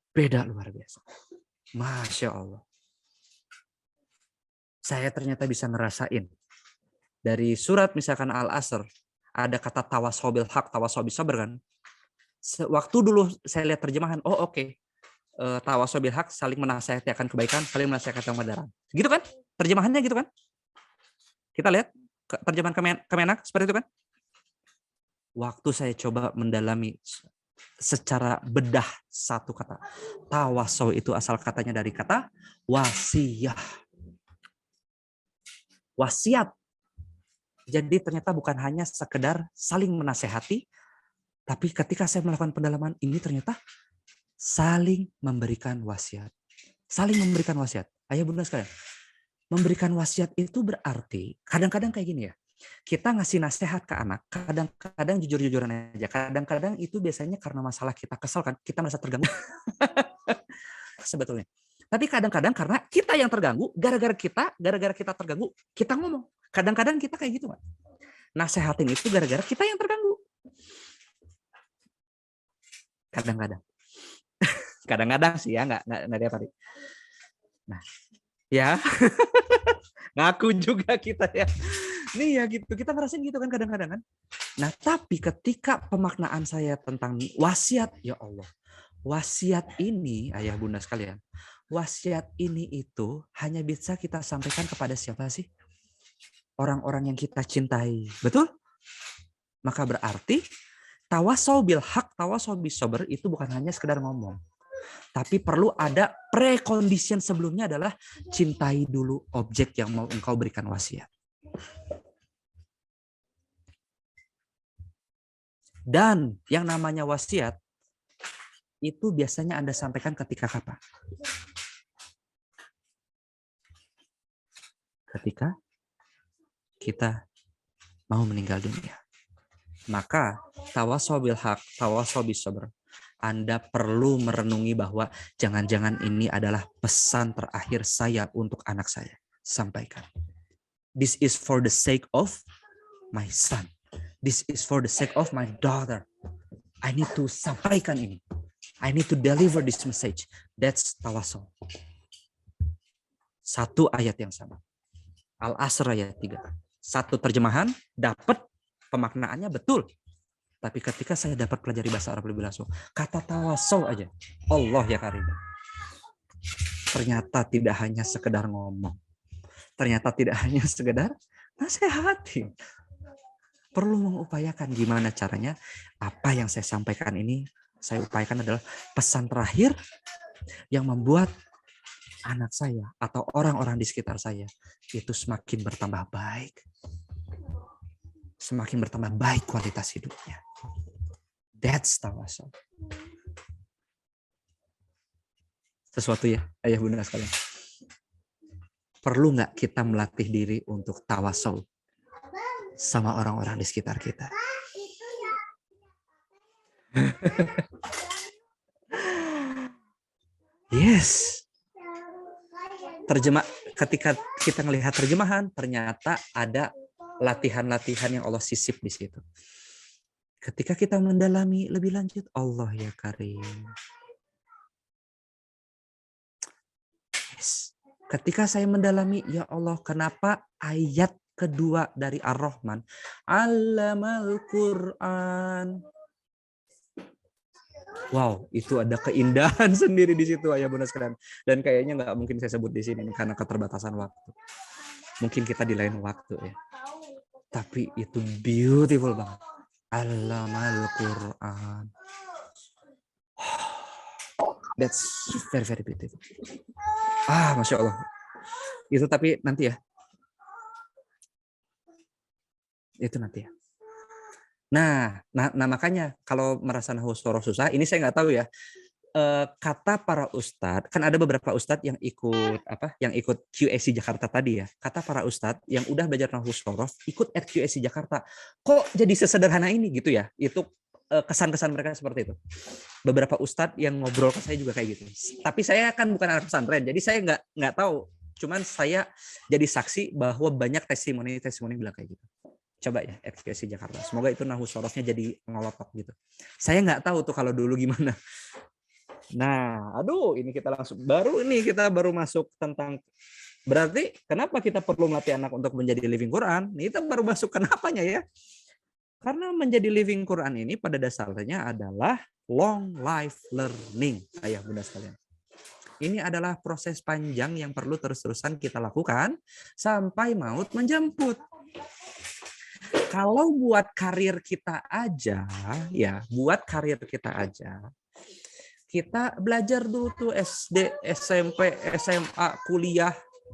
Beda luar biasa. Masya Allah. Saya ternyata bisa ngerasain. Dari surat misalkan Al-Asr, ada kata tawasobil haq, tawasobil sabar kan. Waktu dulu saya lihat terjemahan, oke. Tawasobil haq, saling menasihati akan kebaikan, saling menasihati akan kebenaran. Gitu kan? Terjemahannya gitu kan? Kita lihat terjemahan Kemenak seperti itu kan? Waktu saya coba mendalami secara bedah satu kata. Tawasaw itu asal katanya dari kata wasiyah. Wasiat. Jadi ternyata bukan hanya sekedar saling menasehati, tapi ketika saya melakukan pendalaman ini ternyata saling memberikan wasiat. Saling memberikan wasiat. Ayah bunda sekalian, memberikan wasiat itu berarti kadang-kadang kayak gini ya. Kita ngasih nasihat ke anak, kadang-kadang jujur-jujuran aja. Kadang-kadang itu biasanya karena masalah kita kesel kan, kita merasa terganggu. Sebetulnya. Tapi kadang-kadang karena kita yang terganggu, gara-gara kita terganggu, kita ngomong. Kadang-kadang kita kayak gitu, Pak. Nasehatin itu gara-gara kita yang terganggu. Kadang-kadang. Kadang-kadang sih ya, nggak tiap hari. Nah, ya. Ngaku juga kita ya. Nih ya gitu, kita ngerasain gitu kan kadang-kadang kan. Nah, tapi ketika pemaknaan saya tentang wasiat, ya Allah. Wasiat ini, ayah bunda sekalian, wasiat ini itu hanya bisa kita sampaikan kepada siapa sih? Orang-orang yang kita cintai. Betul? Maka berarti tawasau bil haq, tawasau bis sabr itu bukan hanya sekedar ngomong. Tapi perlu ada precondition sebelumnya adalah cintai dulu objek yang mau engkau berikan wasiat. Dan yang namanya wasiat itu biasanya Anda sampaikan ketika kapan? Ketika kita mau meninggal dunia. Maka tawasau bil haq, tawasau bis sabr. Anda perlu merenungi bahwa jangan-jangan ini adalah pesan terakhir saya untuk anak saya. Sampaikan. This is for the sake of my son. This is for the sake of my daughter. I need to sampaikan ini. I need to deliver this message. That's tawasul. Satu ayat yang sama. Al-Asr ayat 3. Satu terjemahan, dapat pemaknaannya betul. Tapi ketika saya dapat pelajari bahasa Arab lebih langsung, kata tawasul aja. Allah ya karim. Ternyata tidak hanya sekedar ngomong. Ternyata tidak hanya sekedar nasihatin. Perlu mengupayakan gimana caranya. Apa yang saya sampaikan ini, saya upayakan adalah pesan terakhir yang membuat anak saya atau orang-orang di sekitar saya itu semakin bertambah baik. Semakin bertambah baik kualitas hidupnya. That's tawasul. Sesuatu ya, ayah bunda sekalian. Perlu nggak kita melatih diri untuk tawasul sama orang-orang di sekitar kita? Yes. Ketika kita melihat terjemahan, ternyata ada latihan-latihan yang Allah sisip di situ. Ketika kita mendalami lebih lanjut, Allah ya karim. Yes. Ketika saya mendalami, ya Allah, kenapa ayat kedua dari Ar-Rahman, Allamal Quran. Wow, itu ada keindahan sendiri di situ, ayah bunda sekalian. Dan kayaknya nggak mungkin saya sebut di sini karena keterbatasan waktu. Mungkin kita di lain waktu ya. Tapi itu beautiful banget. Allamal Quran. That's very very beautiful. Masya Allah. Itu tapi nanti ya. Itu nanti ya. Nah makanya kalau merasa nahwu soroh susah, ini saya nggak tahu ya. Kata para ustadz, kan ada beberapa ustadz yang ikut QSC Jakarta tadi ya. Kata para ustadz yang udah belajar nahwu sorof ikut at QSC Jakarta, kok jadi sesederhana ini gitu ya. Itu kesan-kesan mereka seperti itu. Beberapa ustadz yang ngobrol ke saya juga kayak gitu. Tapi saya kan bukan anak pesantren, jadi saya nggak tahu. Cuman saya jadi saksi bahwa banyak testimoni bilang kayak gitu. Coba ya at QSC Jakarta. Semoga itu nahwu sorofnya jadi ngelotok gitu. Saya nggak tahu tuh kalau dulu gimana. Nah, ini kita baru masuk tentang berarti kenapa kita perlu melatih anak untuk menjadi living Quran? Ini kita baru masuk kenapanya ya? Karena menjadi living Quran ini pada dasarnya adalah long life learning, ayah bunda sekalian. Ini adalah proses panjang yang perlu terus-terusan kita lakukan sampai maut menjemput. Kalau buat karir kita aja, kita belajar dulu tuh SD, SMP, SMA, kuliah.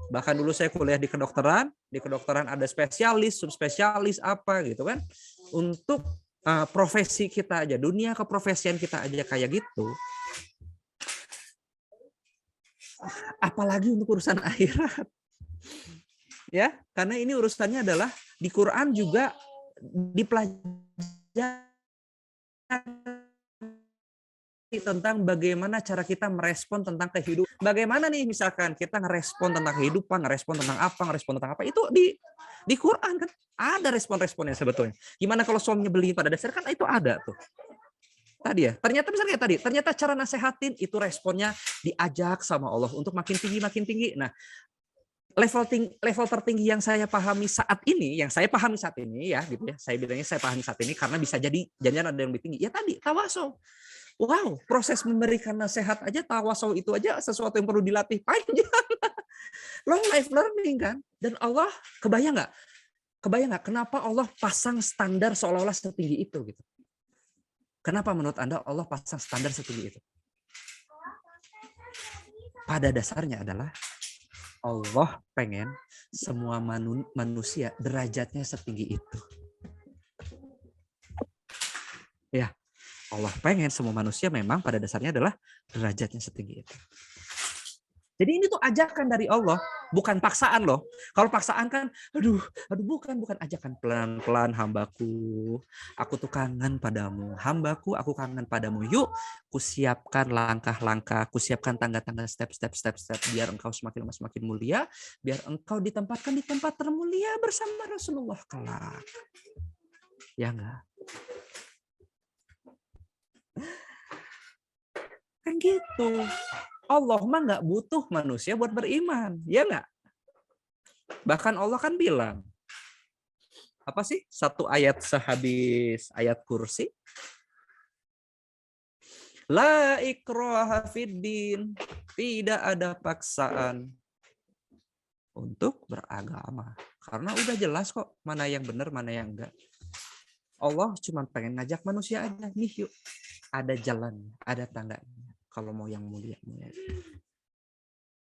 Bahkan dulu saya kuliah di kedokteran. Di kedokteran ada spesialis, subspesialis apa gitu kan. Untuk profesi kita aja, dunia keprofesian kita aja kayak gitu. Apalagi untuk urusan akhirat. Ya, karena ini urusannya adalah di Quran juga dipelajari tentang bagaimana cara kita merespon tentang kehidupan. Bagaimana nih misalkan kita ngerespon tentang kehidupan, ngerespon tentang apa, itu di Quran kan ada respon-responnya sebetulnya. Gimana kalau suaminya beli pada dasarnya kan itu ada tuh. Tadi ya, ternyata cara nasehatin itu responnya diajak sama Allah untuk makin tinggi. Nah, level tertinggi yang saya pahami saat ini ya, gitu ya. Saya bilangnya saya pahami saat ini karena bisa jadi jangan ada yang lebih tinggi. Ya tadi tawasul. Wow, proses memberikan nasihat aja, tawasul itu aja sesuatu yang perlu dilatih panjang. Long life learning kan. Dan Allah, kebayang nggak kenapa Allah pasang standar seolah-olah setinggi itu gitu. Kenapa menurut Anda Allah pasang standar setinggi itu? Pada dasarnya adalah Allah pengen semua manusia derajatnya setinggi itu. Ya, Allah pengen semua manusia memang pada dasarnya adalah derajatnya setinggi itu. Jadi ini tuh ajakan dari Allah, bukan paksaan loh. Kalau paksaan kan, bukan ajakan pelan-pelan hambaku. Aku tuh kangen padamu, hambaku, aku kangen padamu. Yuk, kusiapkan langkah-langkah, kusiapkan tangga-tangga, step, biar engkau semakin mulia, biar engkau ditempatkan di tempat termulia bersama Rasulullah kelak. Ya enggak? Kan gitu. Allah mah nggak butuh manusia buat beriman, ya nggak? Bahkan Allah kan bilang, apa sih satu ayat sehabis ayat kursi? La ikraha fiddin, tidak ada paksaan untuk beragama. Karena udah jelas kok mana yang benar, mana yang enggak. Allah cuma pengen ngajak manusia aja, nih yuk, ada jalan, ada tangganya. Kalau mau yang mulia.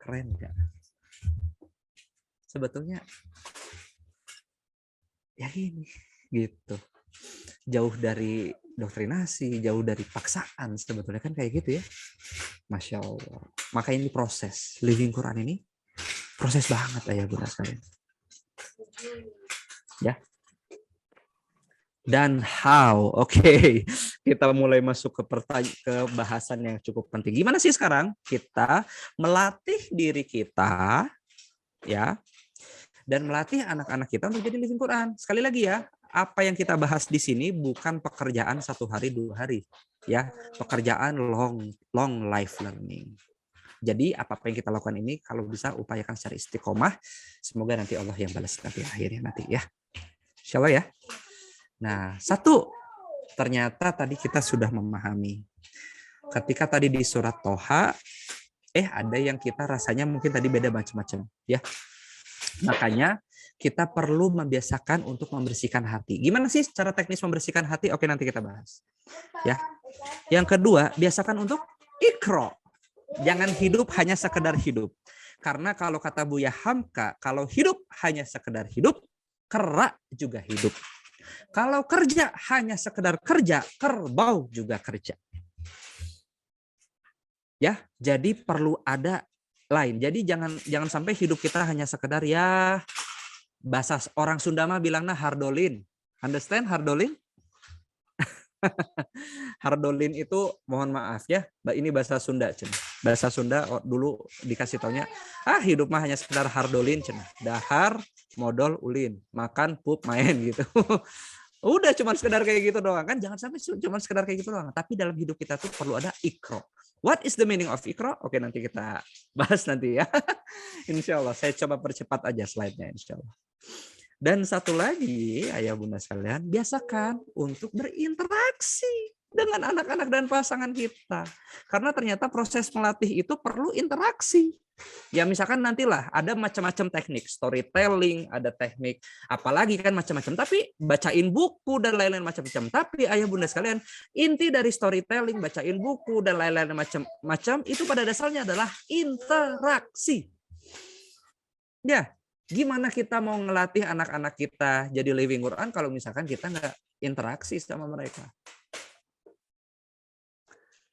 Keren nggak? Sebetulnya ya gini, gitu. Jauh dari doktrinasi, jauh dari paksaan sebetulnya kan kayak gitu ya. Masya Allah. Maka ini proses. Living Quran ini proses banget ya bunda sekalian. Ya. Dan how? Oke. Kita mulai masuk ke bahasan yang cukup penting. Gimana sih sekarang kita melatih diri kita ya dan melatih anak-anak kita untuk jadi living Quran. Sekali lagi ya, apa yang kita bahas di sini bukan pekerjaan 1 hari 2 hari ya, pekerjaan long life learning. Jadi apa yang kita lakukan ini kalau bisa upayakan secara istiqomah, semoga nanti Allah yang balas nanti akhirnya nanti ya. Insyaallah ya. Nah, satu, ternyata tadi kita sudah memahami. Ketika tadi di surat Toha, ada yang kita rasanya mungkin tadi beda macam-macam ya. Makanya kita perlu membiasakan untuk membersihkan hati. Gimana sih cara teknis membersihkan hati? Oke, nanti kita bahas. Ya. Yang kedua, biasakan untuk ikro. Jangan hidup hanya sekedar hidup. Karena kalau kata Buya Hamka, kalau hidup hanya sekedar hidup, kera juga hidup. Kalau kerja hanya sekedar kerja, kerbau juga kerja. Ya, jadi perlu ada lain. Jadi jangan sampai hidup kita hanya sekedar ya bahasa orang Sunda mah bilangnya hardolin. Understand hardolin? Hardolin itu mohon maaf ya, ini bahasa Sunda cen. Bahasa Sunda dulu dikasih taunya, hidup mah hanya sekedar hardolin cen. Dahar, modal, ulin, makan, pup, main gitu. Udah cuma sekedar kayak gitu doang kan, jangan sampai cuma sekedar kayak gitu doang. Tapi dalam hidup kita tuh perlu ada ikro. What is the meaning of ikro? Oke, nanti kita bahas nanti ya. Insya Allah saya coba percepat aja slide-nya insya Allah. Dan satu lagi, ayah bunda sekalian, biasakan untuk berinteraksi dengan anak-anak dan pasangan kita. Karena ternyata proses melatih itu perlu interaksi. Ya misalkan nantilah ada macam-macam teknik, storytelling, ada teknik, apalagi kan macam-macam. Tapi bacain buku dan lain-lain macam-macam. Tapi ayah bunda sekalian, inti dari storytelling, bacain buku dan lain-lain macam-macam, itu pada dasarnya adalah interaksi. Ya, gimana kita mau ngelatih anak-anak kita jadi living Quran kalau misalkan kita nggak interaksi sama mereka?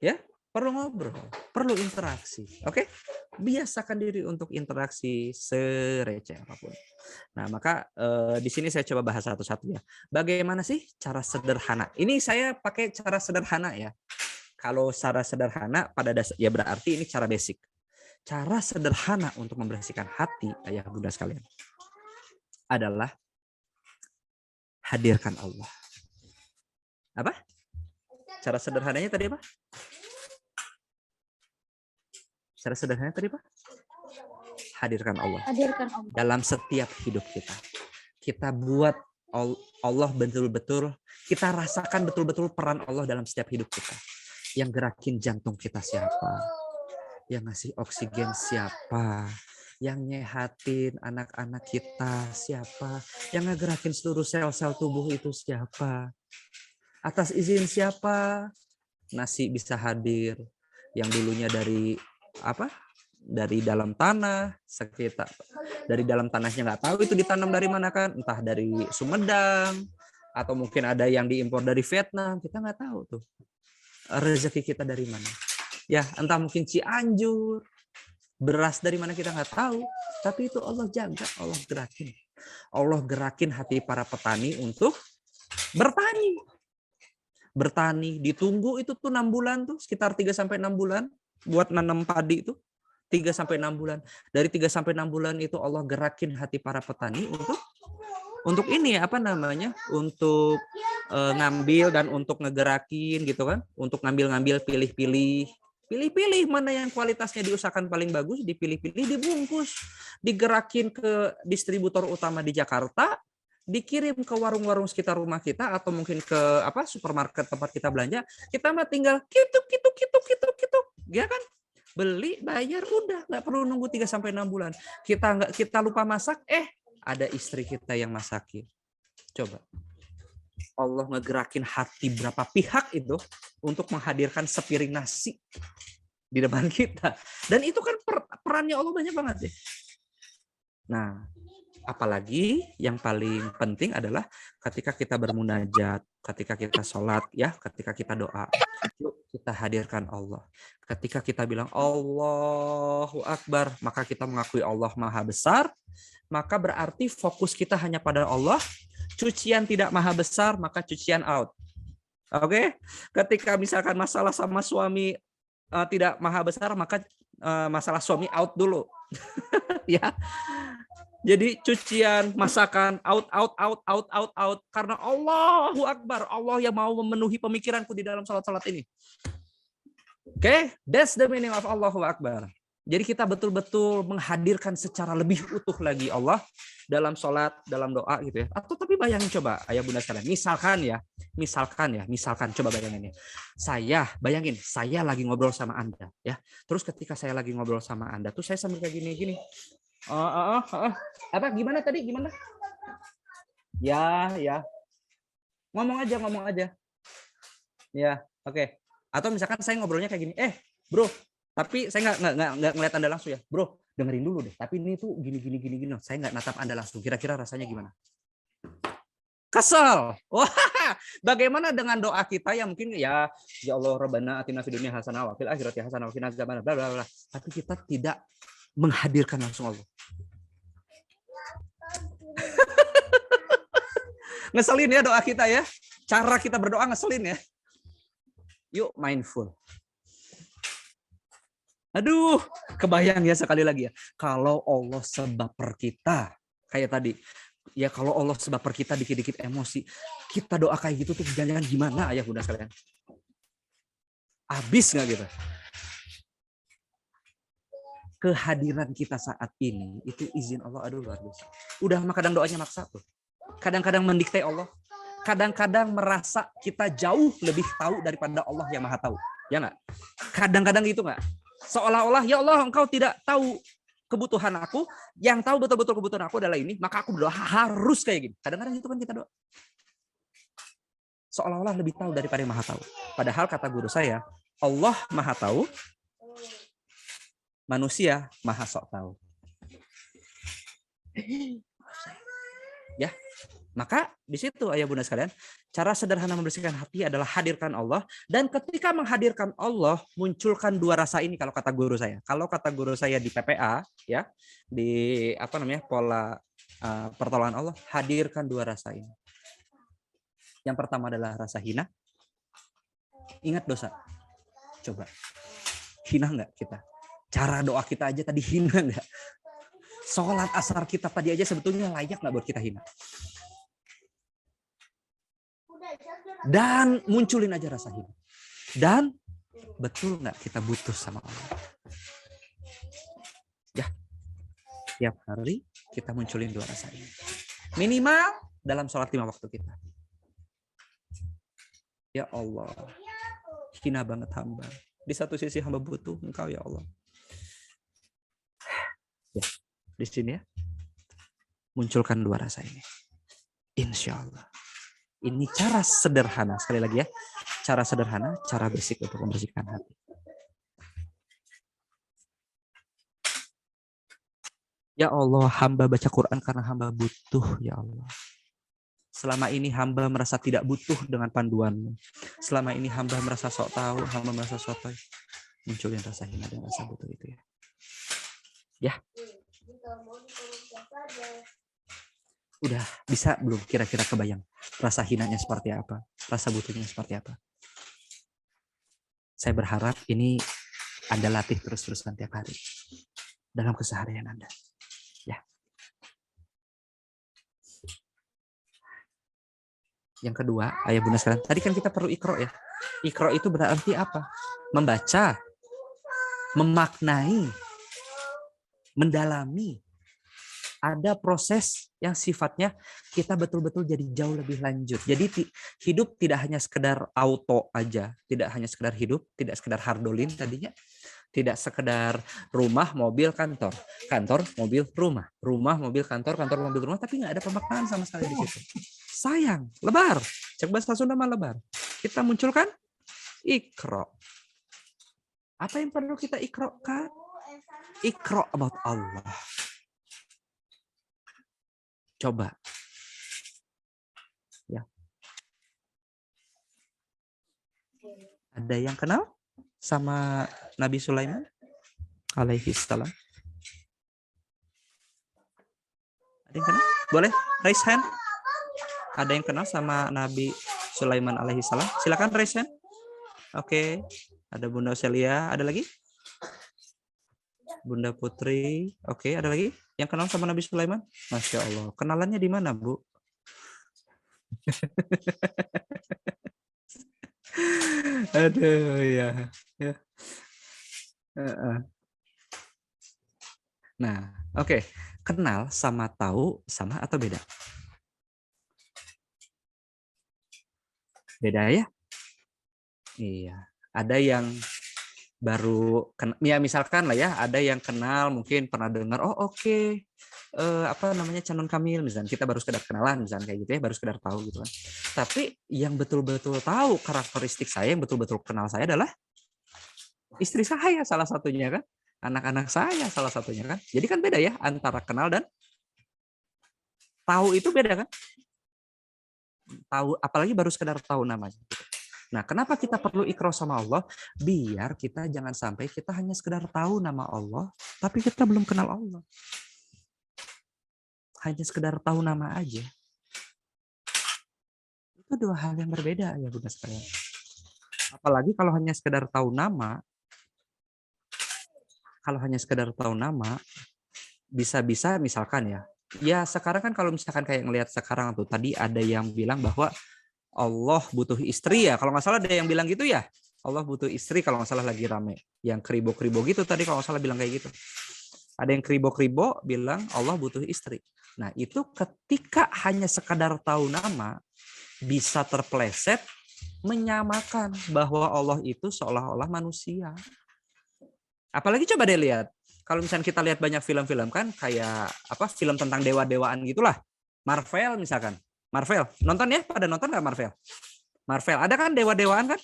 Ya, perlu ngobrol, perlu interaksi. Oke? Biasakan diri untuk interaksi sereceh apapun. Nah, maka di sini saya coba bahas satu-satu ya. Bagaimana sih cara sederhana? Ini saya pakai cara sederhana ya. Kalau cara sederhana pada dasar ya berarti ini cara basic. Cara sederhana untuk membersihkan hati ayah bunda sekalian adalah hadirkan Allah. Apa? Cara sederhananya tadi apa? Cara sederhananya tadi apa? Hadirkan Allah. Hadirkan Allah dalam setiap hidup kita. Kita buat Allah betul-betul, kita rasakan betul-betul peran Allah dalam setiap hidup kita. Yang gerakin jantung kita siapa? Yang ngasih oksigen siapa? Yang nyehatin anak-anak kita siapa? Yang ngegerakin seluruh sel-sel tubuh itu siapa? Atas izin siapa? Nasi bisa hadir. Yang dulunya dari apa? Dari dalam tanah, sekitar dari dalam tanahnya nggak tahu itu ditanam dari mana kan, entah dari Sumedang atau mungkin ada yang diimpor dari Vietnam, kita nggak tahu tuh rezeki kita dari mana. Ya, entah mungkin Cianjur, beras dari mana kita nggak tahu, tapi itu Allah jaga, Allah gerakin. Allah gerakin hati para petani untuk bertani. Bertani, ditunggu itu tuh 6 bulan tuh, sekitar 3 sampai 6 bulan buat nanam padi itu. 3 sampai 6 bulan. Dari 3 sampai 6 bulan itu Allah gerakin hati para petani untuk ini apa namanya? Untuk ngambil dan untuk ngegerakin gitu kan, untuk ngambil-ngambil, pilih-pilih mana yang kualitasnya diusahakan paling bagus, dipilih-pilih, dibungkus, digerakin ke distributor utama di Jakarta, dikirim ke warung-warung sekitar rumah kita atau mungkin ke supermarket tempat kita belanja, kita mah tinggal kituk ya kan? Beli, bayar, udah nggak perlu nunggu 3 sampai 6 bulan. Kita lupa masak, ada istri kita yang masakin. Coba. Allah ngegerakin hati berapa pihak itu untuk menghadirkan sepiring nasi di depan kita. Dan itu kan perannya Allah banyak banget deh. Nah, apalagi yang paling penting adalah ketika kita bermunajat, ketika kita sholat, ya, ketika kita doa, yuk kita hadirkan Allah. Ketika kita bilang Allahu Akbar, maka kita mengakui Allah Maha Besar, maka berarti fokus kita hanya pada Allah. Cucian tidak maha besar, maka cucian out. Oke? Ketika misalkan masalah sama suami tidak maha besar, maka masalah suami out dulu. Ya. Jadi cucian, masakan out. Karena Allahu Akbar, Allah yang mau memenuhi pemikiranku di dalam salat-salat ini. Oke, that's the meaning of Allahu Akbar. Jadi kita betul-betul menghadirkan secara lebih utuh lagi Allah dalam sholat, dalam doa gitu ya. Atau tapi bayangin coba ayah bunda sekalian, misalkan coba bayangin ya. Bayangin saya lagi ngobrol sama Anda ya. Terus ketika saya lagi ngobrol sama Anda tuh saya sambil kayak gini. Apa gimana tadi? Gimana? Ya, ya. Ngomong aja. Ya, oke. Atau misalkan saya ngobrolnya kayak gini, bro, tapi saya nggak ngeliat Anda langsung ya, bro, dengerin dulu deh. Tapi ini tuh gini. Saya nggak natap Anda langsung. Kira-kira rasanya gimana? Kesel. Wah, bagaimana dengan doa kita yang mungkin ya Allah Rabbana atina fid dunya hasanah wa fil akhirati hasanah wa qina adzabannar bla bla bla. Tapi kita tidak menghadirkan langsung Allah. Ngeselin ya doa kita ya. Cara kita berdoa ngeselin ya. Yuk mindful. Aduh, kebayang ya sekali lagi ya. Kalau Allah sebaper kita, kayak tadi, ya kalau Allah sebaper kita dikit-dikit emosi, kita doa kayak gitu tuh jangan gimana ayah bunda sekalian. Habis nggak gitu? Kehadiran kita saat ini itu izin Allah, aduh luar biasa. Udah kadang doanya maksa tuh. Kadang-kadang mendikte Allah. Kadang-kadang merasa kita jauh lebih tahu daripada Allah yang maha tahu. Ya nggak? Kadang-kadang gitu nggak? Seolah-olah ya Allah engkau tidak tahu kebutuhan aku, yang tahu betul-betul kebutuhan aku adalah ini, maka aku berdoa harus kayak gini. Kadang-kadang itu kan kita doa. Seolah-olah lebih tahu daripada yang maha tahu. Padahal kata guru saya, Allah maha tahu, manusia maha sok tahu. Ya, maka di situ ayah bunda sekalian, cara sederhana membersihkan hati adalah hadirkan Allah, dan ketika menghadirkan Allah munculkan dua rasa ini kalau kata guru saya. Kalau kata guru saya di PPA ya, di pola pertolongan Allah, hadirkan dua rasa ini. Yang pertama adalah rasa hina. Ingat dosa. Coba hina nggak kita? Cara doa kita aja tadi hina nggak? Sholat asar kita tadi aja sebetulnya layak nggak buat kita hina? Dan munculin aja rasa hina. Dan betul nggak kita butuh sama Allah? Ya, tiap hari kita munculin dua rasa ini. Minimal dalam sholat 5 waktu kita. Ya Allah, hina banget hamba. Di satu sisi hamba butuh Engkau ya Allah. Ya, di sini ya, munculkan dua rasa ini. Insya Allah. Ini cara sederhana, sekali lagi ya, cara sederhana, cara basic untuk membersihkan hati. Ya Allah, hamba baca Quran karena hamba butuh, ya Allah. Selama ini hamba merasa tidak butuh dengan panduan-Mu. Selama ini hamba merasa sok tahu, hamba merasa sotoy. Munculin rasa hina dan rasa butuh itu ya. Ya. Udah bisa belum kira-kira kebayang rasa hinanya seperti apa, rasa butuhnya seperti apa? Saya berharap ini Anda latih terus-terusan tiap hari dalam keseharian Anda. Ya. Yang kedua, ayah bunda sekalian, tadi kan kita perlu ikro ya. Ikro itu berarti apa? Membaca, memaknai, mendalami. Ada proses yang sifatnya kita betul-betul jadi jauh lebih lanjut. Jadi hidup tidak hanya sekedar auto aja, tidak hanya sekedar hidup, tidak sekedar hardolin tadinya, tidak sekedar rumah, mobil, kantor, kantor, mobil, rumah, rumah, mobil, kantor, kantor, mobil, rumah, tapi nggak ada pemaknaan sama sekali di situ. Sayang, lebar. Cek bahasa Sunda mah lebar. Kita munculkan ikro. Apa yang perlu kita ikrokan? Ikro about Allah. Coba. Ya. Ada yang kenal sama Nabi Sulaiman alaihi salam? Ada yang kenal? Boleh raise hand. Ada yang kenal sama Nabi Sulaiman alaihi salam? Silakan raise hand. Oke. Ada Bunda Celia, ada lagi? Bunda Putri. Oke, ada lagi yang kenal sama Nabi Sulaiman? Masya Allah. Kenalannya di mana, Bu? Aduh, ya. Nah, oke. Kenal sama tahu sama atau beda? Beda ya? Iya. Ada yang ya misalkan lah ya, ada yang kenal mungkin pernah dengar, oh oke, apa namanya Canon Kamil misalnya, kita baru sekedar kenalan misalnya kayak gitu ya, baru sekedar tahu gitu kan. Tapi yang betul-betul tahu karakteristik saya, yang betul-betul kenal saya adalah istri saya salah satunya kan, anak-anak saya salah satunya kan. Jadi kan beda ya antara kenal dan tahu, itu beda kan. Tahu, apalagi baru sekedar tahu namanya. Nah, kenapa kita perlu ikrar sama Allah? Biar kita jangan sampai kita hanya sekedar tahu nama Allah, tapi kita belum kenal Allah. Hanya sekedar tahu nama aja. Itu dua hal yang berbeda ya Bunda sekalian. Apalagi kalau hanya sekedar tahu nama, bisa-bisa misalkan ya sekarang kan kalau misalkan kayak ngelihat sekarang tuh, tadi ada yang bilang bahwa Allah butuh istri ya, kalau nggak salah ada yang bilang gitu ya, Allah butuh istri kalau nggak salah, lagi rame yang kribo-kribo gitu tadi kalau nggak salah bilang kayak gitu. Ada yang kribo-kribo bilang Allah butuh istri. Nah itu ketika hanya sekadar tahu nama, bisa terpleset menyamakan bahwa Allah itu seolah-olah manusia. Apalagi coba deh lihat, kalau misalnya kita lihat banyak film-film kan, kayak apa, film tentang dewa-dewaan gitulah, Marvel misalkan. Marvel, nonton ya? Pada nonton nggak Marvel? Marvel, ada kan dewa-dewaan kan?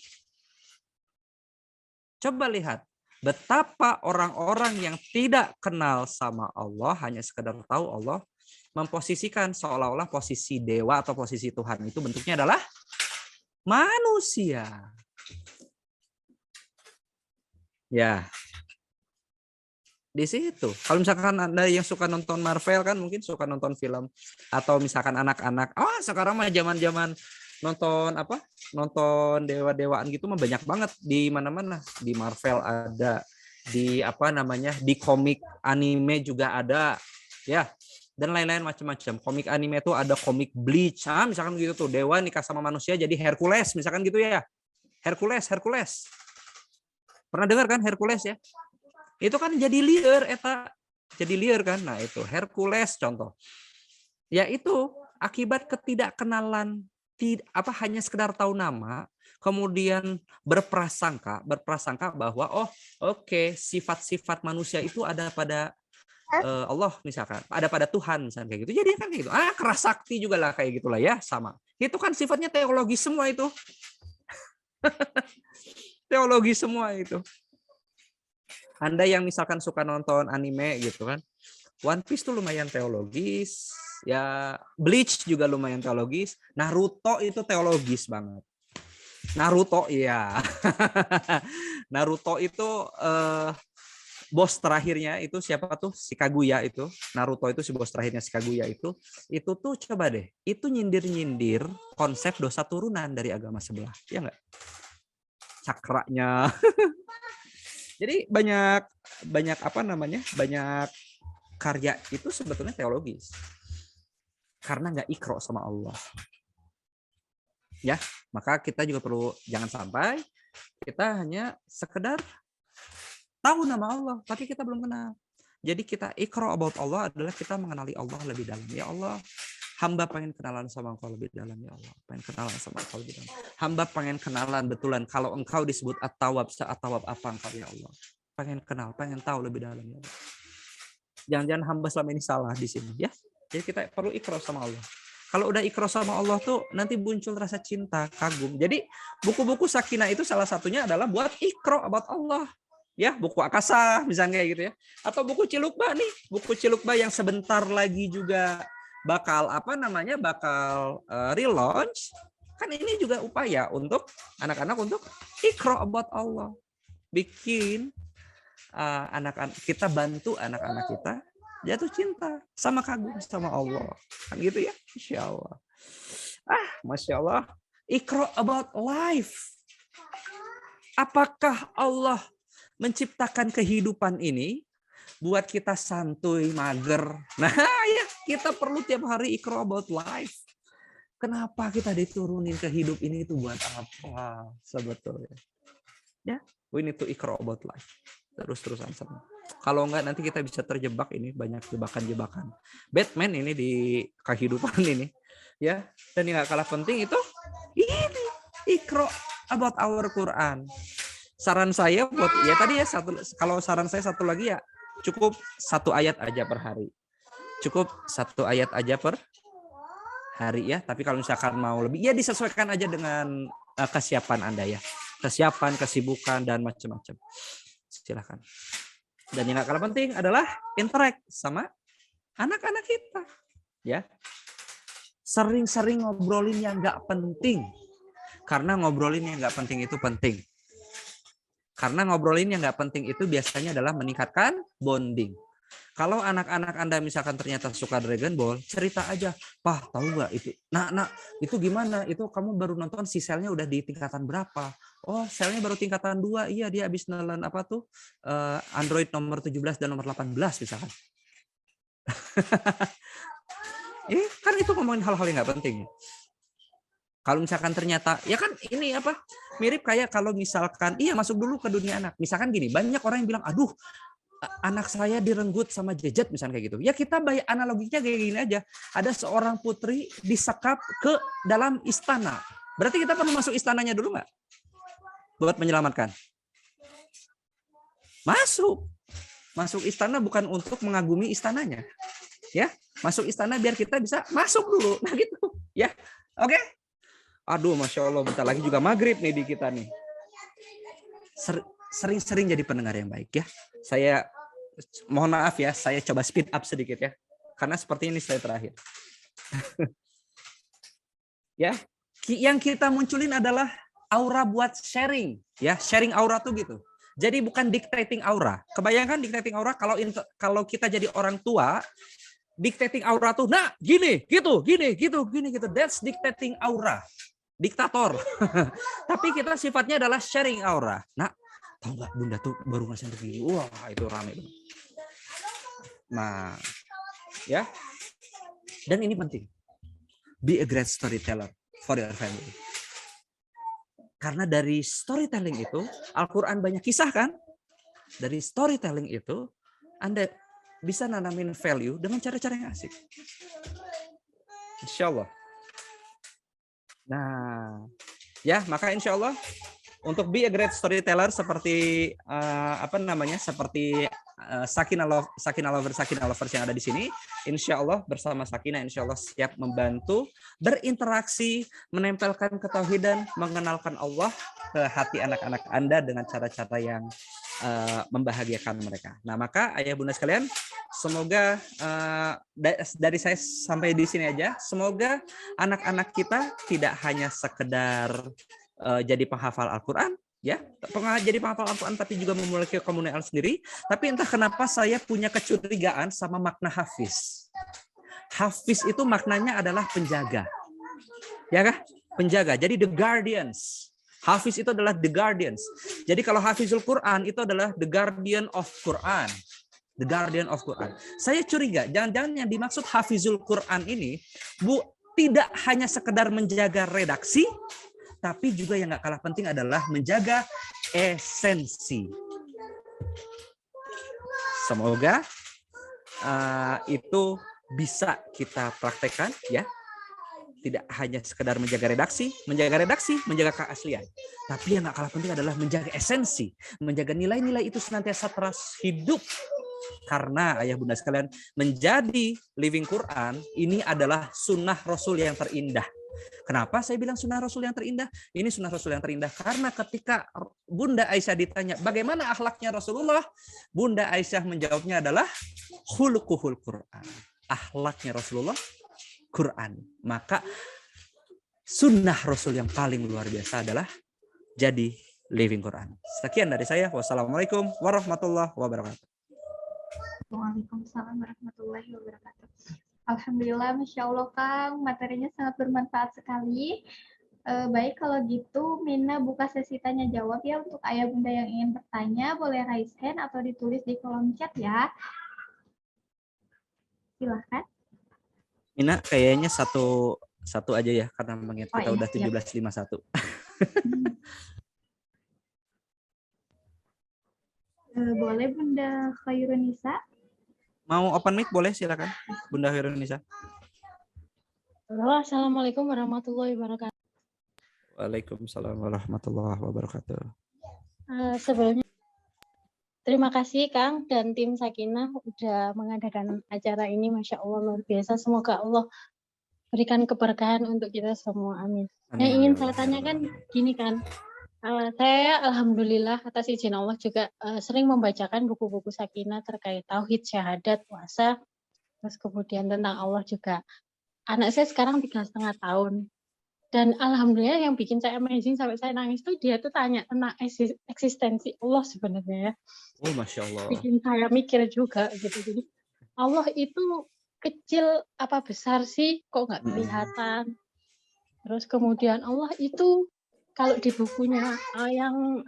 Coba lihat, betapa orang-orang yang tidak kenal sama Allah, hanya sekedar tahu Allah, memposisikan seolah-olah posisi dewa atau posisi Tuhan itu bentuknya adalah manusia. Ya, di situ. Kalau misalkan Anda yang suka nonton Marvel kan mungkin suka nonton film, atau misalkan anak-anak, sekarang mah zaman-zaman nonton apa? Nonton dewa-dewaan gitu mah banyak banget di mana-mana. Di Marvel ada, di apa namanya? Di komik anime juga ada. Ya. Dan lain-lain macam-macam. Komik anime itu ada komik Bleach, misalkan gitu tuh, dewa nikah sama manusia jadi Hercules, misalkan gitu ya. Hercules. Pernah dengar kan Hercules ya? Itu kan jadi liar kan. Nah itu Hercules contoh. Ya itu akibat ketidakkenalan, hanya sekedar tahu nama, kemudian berprasangka bahwa oke, sifat-sifat manusia itu ada pada Allah misalkan, ada pada Tuhan misalkan kayak gitu. Jadi kan kayak gitu. Keras sakti juga lah kayak gitulah ya, sama. Itu kan sifatnya teologi semua itu. Teologi semua itu. Anda yang misalkan suka nonton anime gitu kan, One Piece tuh lumayan teologis, ya Bleach juga lumayan teologis, Naruto itu teologis banget. Naruto iya. Naruto itu bos terakhirnya itu siapa tuh? Si Kaguya itu. Naruto itu si bos terakhirnya si Kaguya itu tuh coba deh, itu nyindir-nyindir konsep dosa turunan dari agama sebelah. Ya enggak? Cakranya. Jadi banyak apa namanya? Banyak karya itu sebetulnya teologis. Karena nggak ikro sama Allah. Ya, maka kita juga perlu jangan sampai kita hanya sekedar tahu nama Allah, tapi kita belum kenal. Jadi kita ikro about Allah adalah kita mengenali Allah lebih dalam. Ya Allah, hamba pengen kenalan sama Engkau lebih dalam ya Allah. Pengen kenalan sama Engkau lebih dalam. Hamba pengen kenalan betulan kalau Engkau disebut At-Tawwab, At-Tawwab apa Engkau ya Allah. Pengen kenal, pengen tahu lebih dalam ya Allah. Jangan-jangan hamba selama ini salah di sini ya. Jadi kita perlu ikrar sama Allah. Kalau udah ikrar sama Allah tuh nanti muncul rasa cinta, kagum. Jadi buku-buku Sakinah itu salah satunya adalah buat ikrar about Allah. Ya, buku Akasa misalnya kayak gitu ya. Atau buku Cilukba nih, buku Cilukba yang sebentar lagi juga bakal relaunch. Kan ini juga upaya untuk anak-anak untuk ikrar about Allah. Bikin anak-anak kita, bantu anak-anak kita jatuh cinta sama kagum sama Allah, kan gitu ya. Insya Allah. Masya Allah. Ikra about life. Apakah Allah menciptakan kehidupan ini buat kita santuy, mager? Nah ya, kita perlu tiap hari ikra about life. Kenapa kita diturunin ke hidup ini itu buat apa sebetulnya? Ya, we need to ikra about life. Terus-terusan sama. Kalau enggak nanti kita bisa terjebak, ini banyak jebakan-jebakan Batman ini di kehidupan ini ya. Dan yang gak kalah penting itu ini ikro about our Quran. saran saya buat ya tadi ya kalau saran saya satu lagi ya cukup 1 ayat aja per hari. Cukup 1 ayat aja per hari ya. Tapi kalau misalkan mau lebih ya disesuaikan aja dengan kesiapan Anda ya. Kesiapan, kesibukan dan macam-macam. Silakan. Dan yang gak kalah penting adalah interact sama anak-anak kita. Ya. Sering-sering ngobrolin yang gak penting. Karena ngobrolin yang gak penting itu penting. Karena ngobrolin yang nggak penting itu biasanya adalah meningkatkan bonding. Kalau anak-anak Anda misalkan ternyata suka Dragon Ball, cerita aja, Pak tahu nggak itu? Nah, itu gimana? Itu kamu baru nonton si selnya udah di tingkatan berapa? Oh, selnya baru tingkatan 2. Iya, dia habis nelan apa tuh? Android nomor 17 dan nomor 18 misalkan. Kan itu ngomongin hal-hal yang nggak penting. Kalau misalkan ternyata, ya kan ini apa, mirip kayak kalau misalkan, iya masuk dulu ke dunia anak. Misalkan gini, banyak orang yang bilang, aduh anak saya direnggut sama jejet, misalnya kayak gitu. Ya kita bayar analoginya kayak gini aja. Ada seorang putri disekap ke dalam istana. Berarti kita perlu masuk istananya dulu nggak? Buat menyelamatkan. Masuk. Masuk istana bukan untuk mengagumi istananya. Ya, masuk istana biar kita bisa masuk dulu. Nah gitu. Ya, oke. Aduh, Masya Allah, bentar lagi juga maghrib nih di kita nih. Sering-sering jadi pendengar yang baik ya. Saya mohon maaf ya, saya coba speed up sedikit ya. Karena seperti ini slide terakhir. Ya, yang kita munculin adalah aura buat sharing. Ya, sharing aura tuh gitu. Jadi bukan dictating aura. Kebayangkan dictating aura kalau kita jadi orang tua, dictating aura tuh, nah gini, gitu. That's dictating aura. Diktator. Tapi kita sifatnya adalah sharing aura. Nah, tahu nggak Bunda tuh baru ngasih begini. Wah, itu rame banget. Nah, ya. Dan ini penting. Be a great storyteller for your family. Karena dari storytelling itu, Al-Quran banyak kisah kan? Dari storytelling itu, Anda bisa nanamin value dengan cara-cara yang asik. Insya Allah. Nah, ya maka insya Allah untuk be a great storyteller seperti seperti Sakina lovers yang ada di sini, insya Allah bersama Sakina insya Allah siap membantu berinteraksi, menempelkan ketauhidan, mengenalkan Allah ke hati anak-anak Anda dengan cara-cara yang membahagiakan mereka. Nah maka ayah bunda sekalian, semoga dari saya sampai di sini aja. Semoga anak-anak kita tidak hanya sekedar jadi penghafal Al-Quran, ya, jadi penghafal Al-Quran, tapi juga memiliki komunitas sendiri. Tapi entah kenapa saya punya kecurigaan sama makna hafiz. Hafiz itu maknanya adalah penjaga, ya kah? Penjaga. Jadi the guardians. Hafiz itu adalah the guardians. Jadi kalau Hafizul Quran itu adalah the guardian of Quran. The guardian of Quran. Saya curiga, jangan-jangan yang dimaksud Hafizul Quran ini tidak hanya sekedar menjaga redaksi, tapi juga yang gak kalah penting adalah menjaga esensi. Semoga itu bisa kita praktekkan ya. Tidak hanya sekedar menjaga redaksi, menjaga keaslian. Tapi yang gak kalah penting adalah menjaga esensi, menjaga nilai-nilai itu senantiasa terus hidup. Karena ayah bunda sekalian, menjadi living Quran ini adalah sunnah Rasul yang terindah. Kenapa saya bilang sunnah Rasul yang terindah? Ini sunnah Rasul yang terindah karena ketika Bunda Aisyah ditanya bagaimana akhlaknya Rasulullah, Bunda Aisyah menjawabnya adalah khuluquhul Quran. Akhlaknya Rasulullah Quran. Maka sunnah Rasul yang paling luar biasa adalah jadi living Quran. Sekian dari saya. Wassalamualaikum warahmatullahi wabarakatuh. Waalaikumsalam warahmatullahi wabarakatuh. Alhamdulillah, Masya Allah Kang, materinya sangat bermanfaat sekali. Baik, kalau gitu Mina buka sesi tanya jawab ya untuk ayah bunda yang ingin bertanya, boleh raise hand atau ditulis di kolom chat ya. Silahkan. Mina kayaknya satu aja ya karena mengingat kita udah 17.51. Boleh Bunda Khairunisa. Mau open mic boleh, silakan Bunda Khairunisa. Halo, assalamualaikum warahmatullahi wabarakatuh. Waalaikumsalam warahmatullahi wabarakatuh. Sebelumnya terima kasih Kang dan tim Sakinah udah mengadakan acara ini. Masya Allah luar biasa. Semoga Allah berikan keberkahan untuk kita semua. Amin. Yang Amin ingin ya saya Allah ya rabbal tanyakan alamin. gini kan, saya alhamdulillah atas izin Allah juga sering membacakan buku-buku Sakinah terkait tauhid, syahadat, puasa, terus kemudian tentang Allah juga. Anak saya sekarang 3,5 tahun. Dan alhamdulillah yang bikin saya amazing sampai saya nangis tuh dia tuh tanya tentang eksistensi Allah sebenarnya ya. Oh Masya Allah. Bikin saya mikir juga gitu. Jadi Allah itu kecil apa besar sih? Kok nggak kelihatan? Terus kemudian Allah itu kalau di bukunya yang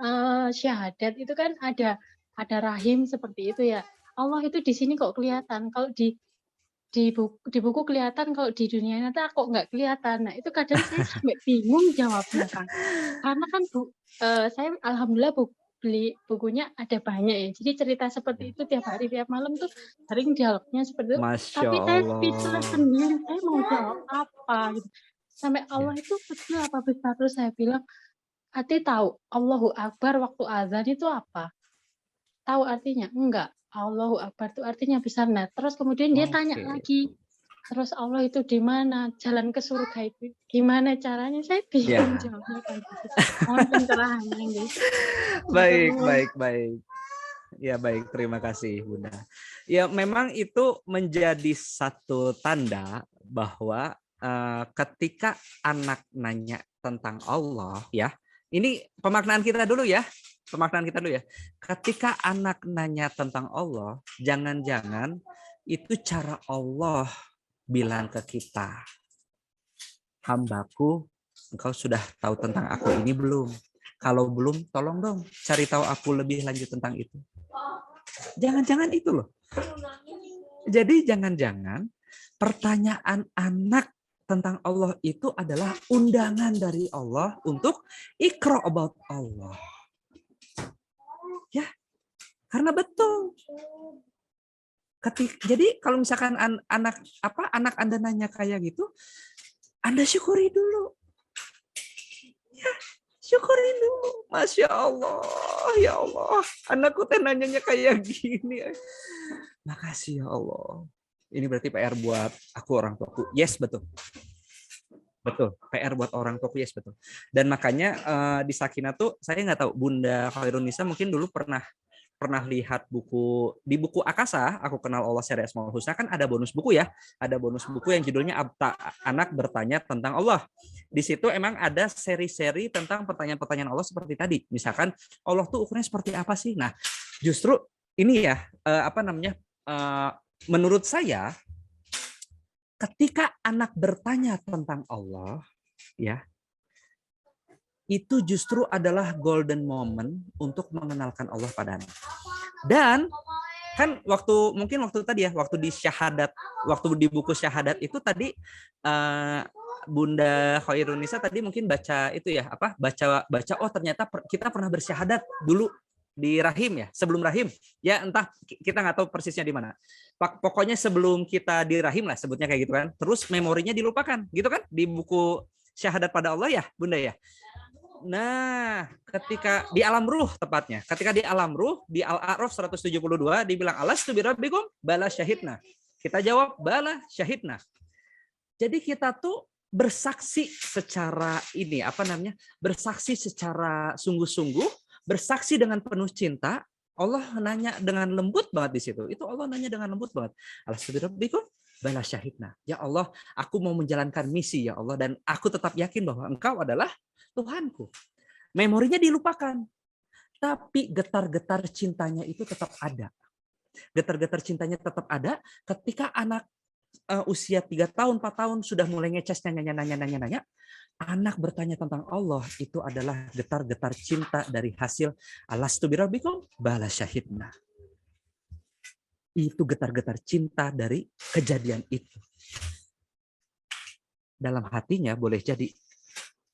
syahadat itu kan ada rahim seperti itu ya. Allah itu di sini kok kelihatan. Kalau di buku kelihatan, kalau di dunia nyata kok nggak kelihatan. Nah itu kadang saya sampai bingung jawabnya kan. Karena kan saya alhamdulillah beli bukunya ada banyak ya. Jadi cerita seperti itu tiap hari tiap malam tuh sering dialognya seperti itu. Masya Tapi saya speechless Allah. sendiri. Saya mau jawab apa gitu. Sampai Allah itu kecil apa besar, terus saya bilang, Ati tahu Allahu Akbar waktu azan itu apa? Tahu artinya? Enggak. Allahu Akbar itu artinya besar. Nah, terus kemudian dia tanya Oke. lagi, terus Allah itu di mana? Jalan ke surga itu gimana caranya? Saya bingung Ya. jawabnya kayak gitu. Mohon pencerahannya gitu. Baik. Ya baik, terima kasih Bunda. Ya memang itu menjadi satu tanda bahwa ketika anak nanya tentang Allah ya, ini pemaknaan kita dulu ya. Ketika anak nanya tentang Allah, jangan-jangan itu cara Allah bilang ke kita, hambaku, engkau sudah tahu tentang aku ini belum? Kalau belum, tolong dong cari tahu aku lebih lanjut tentang itu. Jangan-jangan itu loh. Jadi jangan-jangan pertanyaan anak tentang Allah itu adalah undangan dari Allah untuk iqra about Allah. Ya, karena betul. Jadi kalau misalkan anak Anda nanya kayak gitu, Anda syukuri dulu. Ya, syukuri dulu. Masya Allah, ya Allah. Anakku teh nanyanya kayak gini. Makasih ya Allah. Ini berarti PR buat aku orang tuaku. Yes, betul. Betul, PR buat orang tuaku, yes betul. Dan makanya di Sakinah tuh saya nggak tahu Bunda Khairunisa mungkin dulu pernah lihat di buku Akasa, aku kenal Allah Syariah Asmaul Husna, kan ada bonus buku ya. Ada bonus buku yang judulnya Anak Bertanya Tentang Allah. Di situ emang ada seri-seri tentang pertanyaan-pertanyaan Allah seperti tadi. Misalkan Allah tuh ukurannya seperti apa sih? Nah, justru ini ya menurut saya ketika anak bertanya tentang Allah, ya, itu justru adalah golden moment untuk mengenalkan Allah pada anak. Dan kan waktu tadi ya, waktu di buku syahadat itu tadi Bunda Khairunisa tadi mungkin baca itu ya, baca oh ternyata kita pernah bersyahadat dulu di rahim ya, sebelum rahim. Ya entah kita nggak tahu persisnya di mana. Pokoknya sebelum kita di rahim lah sebutnya kayak gitu kan. Terus memorinya dilupakan, gitu kan? Di buku syahadat pada Allah ya, Bunda ya. Nah, ketika di alam ruh tepatnya, di Al-A'raf 172 dibilang alastu birabbikum bala syahidna. Kita jawab bala syahidna. Jadi kita tuh bersaksi secara bersaksi secara sungguh-sungguh, bersaksi dengan penuh cinta. Allah nanya dengan lembut banget di situ. Itu Allah nanya dengan lembut banget. Alastu birabbikum bala syahidna. Ya Allah, aku mau menjalankan misi ya Allah, dan aku tetap yakin bahwa Engkau adalah Tuhanku. Memorinya dilupakan, tapi getar-getar cintanya itu tetap ada. Getar-getar cintanya tetap ada ketika anak usia 3 tahun, 4 tahun sudah mulai ngeces nanya. Anak bertanya tentang Allah, itu adalah getar-getar cinta dari hasil alastu birabbikum bala syahidna. Itu getar-getar cinta dari kejadian itu. Dalam hatinya boleh jadi,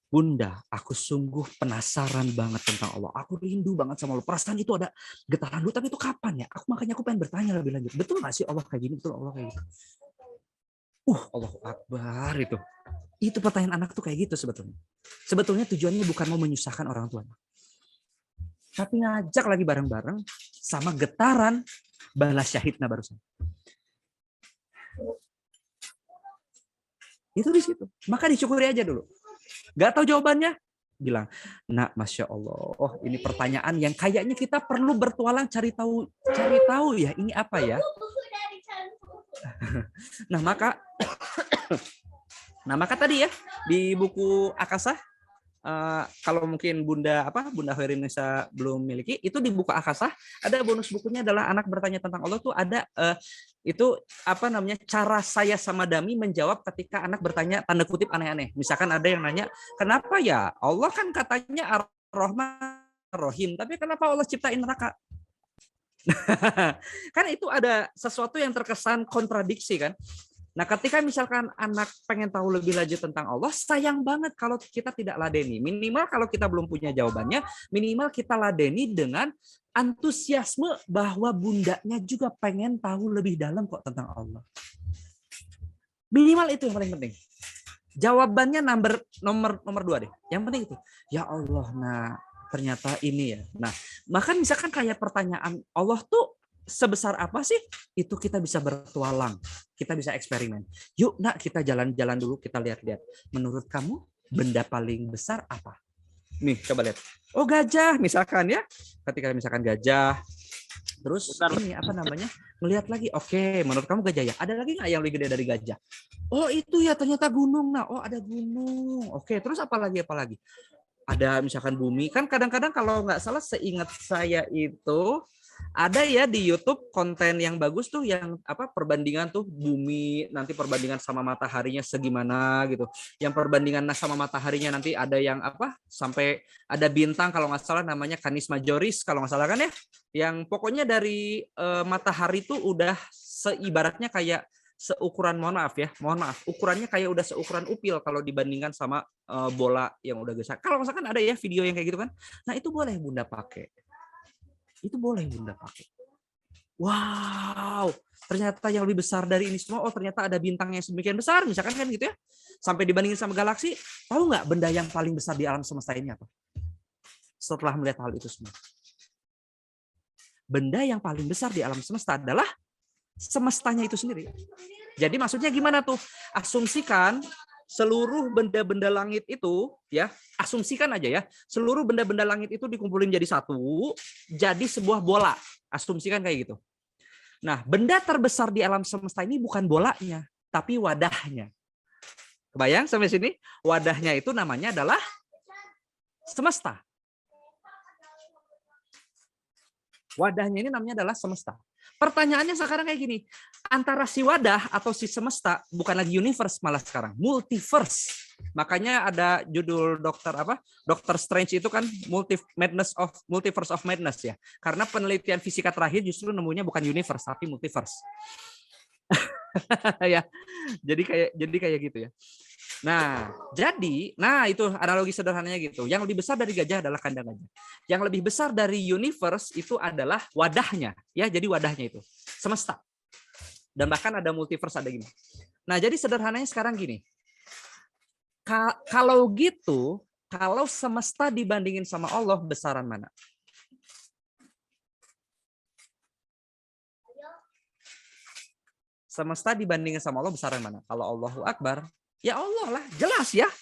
Bunda, aku sungguh penasaran banget tentang Allah. Aku rindu banget sama Allah. Perasaan itu ada getaran dulu, tapi itu kapan ya? Makanya aku pengen bertanya lebih lanjut. Betul nggak sih Allah kayak gini? Betul Allah kayak gitu? Allahu Akbar itu. Itu pertanyaan anak tuh kayak gitu sebetulnya. Sebetulnya tujuannya bukan mau menyusahkan orang tuanya. tapi ngajak lagi bareng-bareng sama getaran balas syahidna barusan. Itu di situ. Maka disyukuri aja dulu. Gak tahu jawabannya? Bilang, nah, Masya Allah, oh ini pertanyaan yang kayaknya kita perlu bertualang cari tahu ya, ini apa ya? Nah maka tadi ya di buku Akasah, kalau mungkin Bunda Hoirinisa belum miliki, itu di buku Akasah ada bonus bukunya adalah anak bertanya tentang Allah tuh ada itu cara saya sama Dami menjawab ketika anak bertanya tanda kutip aneh-aneh. Misalkan ada yang nanya, kenapa ya Allah kan katanya Ar-Rahman Ar-Rahim, tapi kenapa Allah ciptain neraka? Kan itu ada sesuatu yang terkesan kontradiksi kan. Nah, ketika misalkan anak pengen tahu lebih lanjut tentang Allah, sayang banget kalau kita tidak ladeni. Minimal kalau kita belum punya jawabannya, minimal kita ladeni dengan antusiasme bahwa bundanya juga pengen tahu lebih dalam kok tentang Allah. Minimal itu yang paling penting. Jawabannya nomor 2 deh. Yang penting itu. Ya Allah, nah ternyata ini ya. Nah, bahkan misalkan kayak pertanyaan Allah tuh sebesar apa sih? Itu kita bisa bertualang. Kita bisa eksperimen. Yuk, nak kita jalan-jalan dulu, kita lihat-lihat. Menurut kamu benda paling besar apa? Nih, coba lihat. Oh, gajah misalkan ya. Ketika misalkan gajah, terus ini melihat lagi. Oke, menurut kamu gajah ya. Ada lagi nggak yang lebih gede dari gajah? Oh, itu ya ternyata gunung. Nah, oh ada gunung. Oke, terus apa lagi? Ada misalkan bumi. Kan kadang-kadang kalau nggak salah seingat saya itu ada ya di YouTube konten yang bagus tuh yang perbandingan tuh bumi nanti perbandingan sama mataharinya segimana gitu. Yang perbandingan sama mataharinya nanti ada yang sampai ada bintang kalau nggak salah namanya Canis Majoris kalau nggak salah kan ya. Yang pokoknya dari matahari tuh udah seibaratnya kayak seukuran mohon maaf ukurannya kayak udah seukuran upil kalau dibandingkan sama bola yang udah besar. Kalau misalkan ada ya video yang kayak gitu kan. Nah, itu boleh Bunda pakai. Wow, ternyata yang lebih besar dari ini semua, oh ternyata ada bintang yang sedemikian besar, misalkan kan gitu ya. Sampai dibandingin sama galaksi, tahu nggak benda yang paling besar di alam semesta ini apa? Setelah melihat hal itu semua. Benda yang paling besar di alam semesta adalah semestanya itu sendiri. Jadi maksudnya gimana tuh? Asumsikan seluruh benda-benda langit itu ya, asumsikan aja ya, seluruh benda-benda langit itu dikumpulin jadi satu, jadi sebuah bola. Asumsikan kayak gitu. Nah, benda terbesar di alam semesta ini bukan bolanya, tapi wadahnya. Kebayang sampai sini? Wadahnya itu namanya adalah semesta. Wadahnya ini namanya adalah semesta. Pertanyaannya sekarang kayak gini, antara si wadah atau si semesta bukan lagi universe malah sekarang, multiverse. Makanya ada judul Dr. Strange itu kan multiverse of madness ya. Karena penelitian fisika terakhir justru nemunya bukan universe tapi multiverse. Ya. Jadi kayak gitu ya. Nah itu analogi sederhananya gitu. Yang lebih besar dari gajah adalah kandang gajah. Yang lebih besar dari universe itu adalah wadahnya, ya. Jadi wadahnya itu semesta. Dan bahkan ada multiverse ada gini. Nah, jadi sederhananya sekarang gini. Kalau gitu, kalau semesta dibandingin sama Allah besaran mana? Semesta dibandingin sama Allah besaran mana? Kalau Allahu Akbar, ya Allah lah,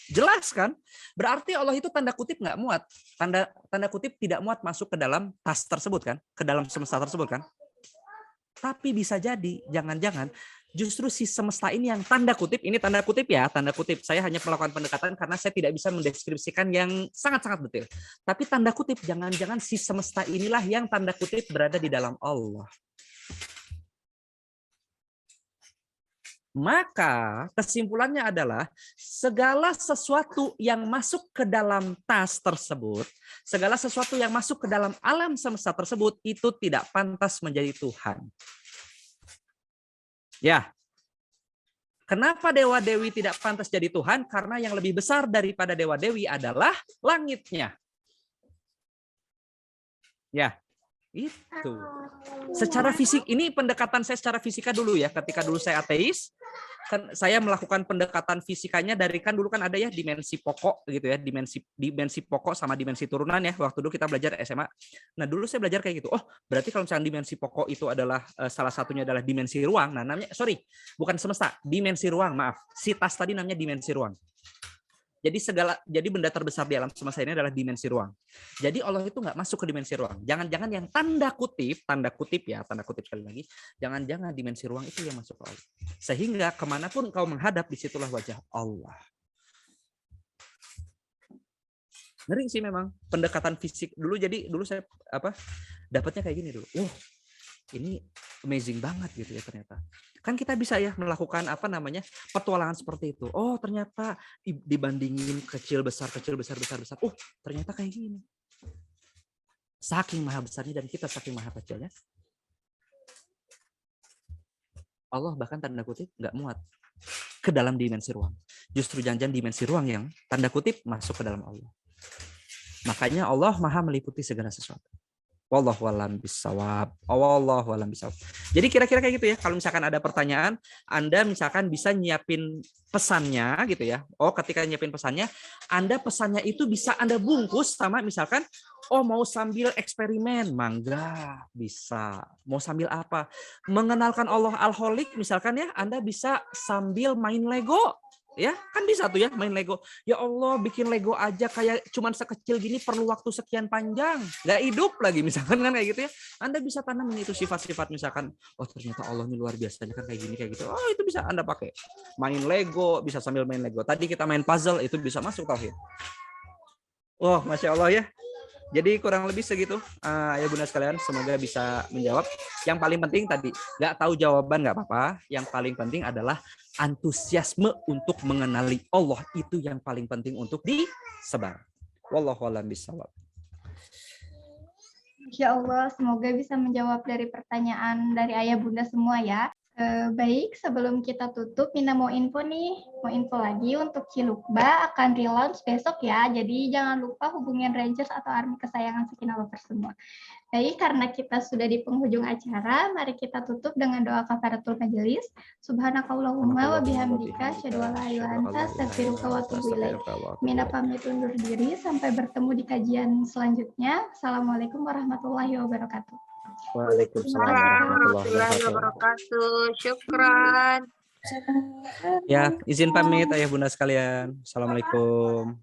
jelas kan? Berarti Allah itu tanda kutip nggak muat, tanda kutip tidak muat masuk ke dalam tas tersebut kan, ke dalam semesta tersebut kan? Tapi bisa jadi, jangan-jangan justru si semesta ini yang tanda kutip ya, tanda kutip. Saya hanya melakukan pendekatan karena saya tidak bisa mendeskripsikan yang sangat-sangat detail. Tapi tanda kutip, jangan-jangan si semesta inilah yang tanda kutip berada di dalam Allah. Maka kesimpulannya adalah segala sesuatu yang masuk ke dalam tas tersebut, segala sesuatu yang masuk ke dalam alam semesta tersebut itu tidak pantas menjadi Tuhan. Ya. Kenapa dewa-dewi tidak pantas jadi Tuhan? Karena yang lebih besar daripada dewa-dewi adalah langitnya. Ya. Itu. Secara fisik, ini pendekatan saya secara fisika dulu ya. Ketika dulu saya ateis, kan saya melakukan pendekatan fisikanya dari kan dulu kan ada ya dimensi pokok gitu ya, dimensi pokok sama dimensi turunan ya, waktu dulu kita belajar SMA. Nah dulu saya belajar kayak gitu. Oh berarti kalau misalnya dimensi pokok itu adalah salah satunya adalah dimensi ruang. Nah namanya bukan semesta, dimensi ruang, maaf. Si tas tadi namanya dimensi ruang. Jadi benda terbesar di alam semesta ini adalah dimensi ruang. Jadi Allah itu nggak masuk ke dimensi ruang. Jangan-jangan yang tanda kutip sekali lagi, jangan-jangan dimensi ruang itu yang masuk ke Allah. Sehingga kemanapun kau menghadap, disitulah wajah Allah. Ngeri sih memang pendekatan fisik dulu. Jadi dulu saya dapatnya kayak gini dulu. Ini amazing banget gitu ya ternyata. Kan kita bisa ya melakukan petualangan seperti itu. Oh ternyata dibandingin kecil besar. Oh ternyata kayak gini. Saking maha besarnya dan kita saking maha kecilnya. Allah bahkan tanda kutip nggak muat ke dalam dimensi ruang. Justru jangan-jangan dimensi ruang yang tanda kutip masuk ke dalam Allah. Makanya Allah maha meliputi segala sesuatu. Wallahu a'lam bishawab. Jadi kira-kira kayak gitu ya. Kalau misalkan ada pertanyaan, Anda misalkan bisa nyiapin pesannya gitu ya. Oh, ketika nyiapin pesannya, Anda pesannya itu bisa Anda bungkus sama misalkan mau sambil eksperimen, mangga bisa. Mau sambil apa? Mengenalkan Allah Al-Khaliq misalkan ya, Anda bisa sambil main Lego. Ya kan bisa tuh ya main Lego. Ya Allah bikin Lego aja kayak cuman sekecil gini perlu waktu sekian panjang, nggak hidup lagi misalkan kan kayak gitu ya. Anda bisa tanamin itu sifat-sifat misalkan, ternyata Allah ini luar biasanya kan kayak gini kayak gitu. Itu bisa Anda pakai main Lego, bisa sambil main Lego. Tadi kita main puzzle itu bisa masuk tauhid. Masya Allah ya. Jadi kurang lebih segitu ya bunda sekalian, semoga bisa menjawab. Yang paling penting tadi nggak tahu jawaban nggak apa-apa. Yang paling penting adalah antusiasme untuk mengenali Allah, itu yang paling penting untuk disebar. Wallahu a'lam bishawab. Insya Allah semoga bisa menjawab dari pertanyaan dari ayah bunda semua ya. Baik, sebelum kita tutup, Mina mau info lagi untuk Cilukba akan relaunch besok ya. Jadi jangan lupa hubungin Rangers atau Army kesayangan Sakinah Lovers semua. Baik, karena kita sudah di penghujung acara, mari kita tutup dengan doa kafaratul majelis. Subhanakallahumma wa bihamdika asyhadu an la ilaha illa anta astaghfiruka wa atubu ilaik. Mina pamit undur diri, sampai bertemu di kajian selanjutnya. Assalamualaikum warahmatullahi wabarakatuh. Waalaikumsalam warahmatullahi wabarakatuh. Syukran. Ya, izin pamit ayah bunda sekalian. Assalamualaikum.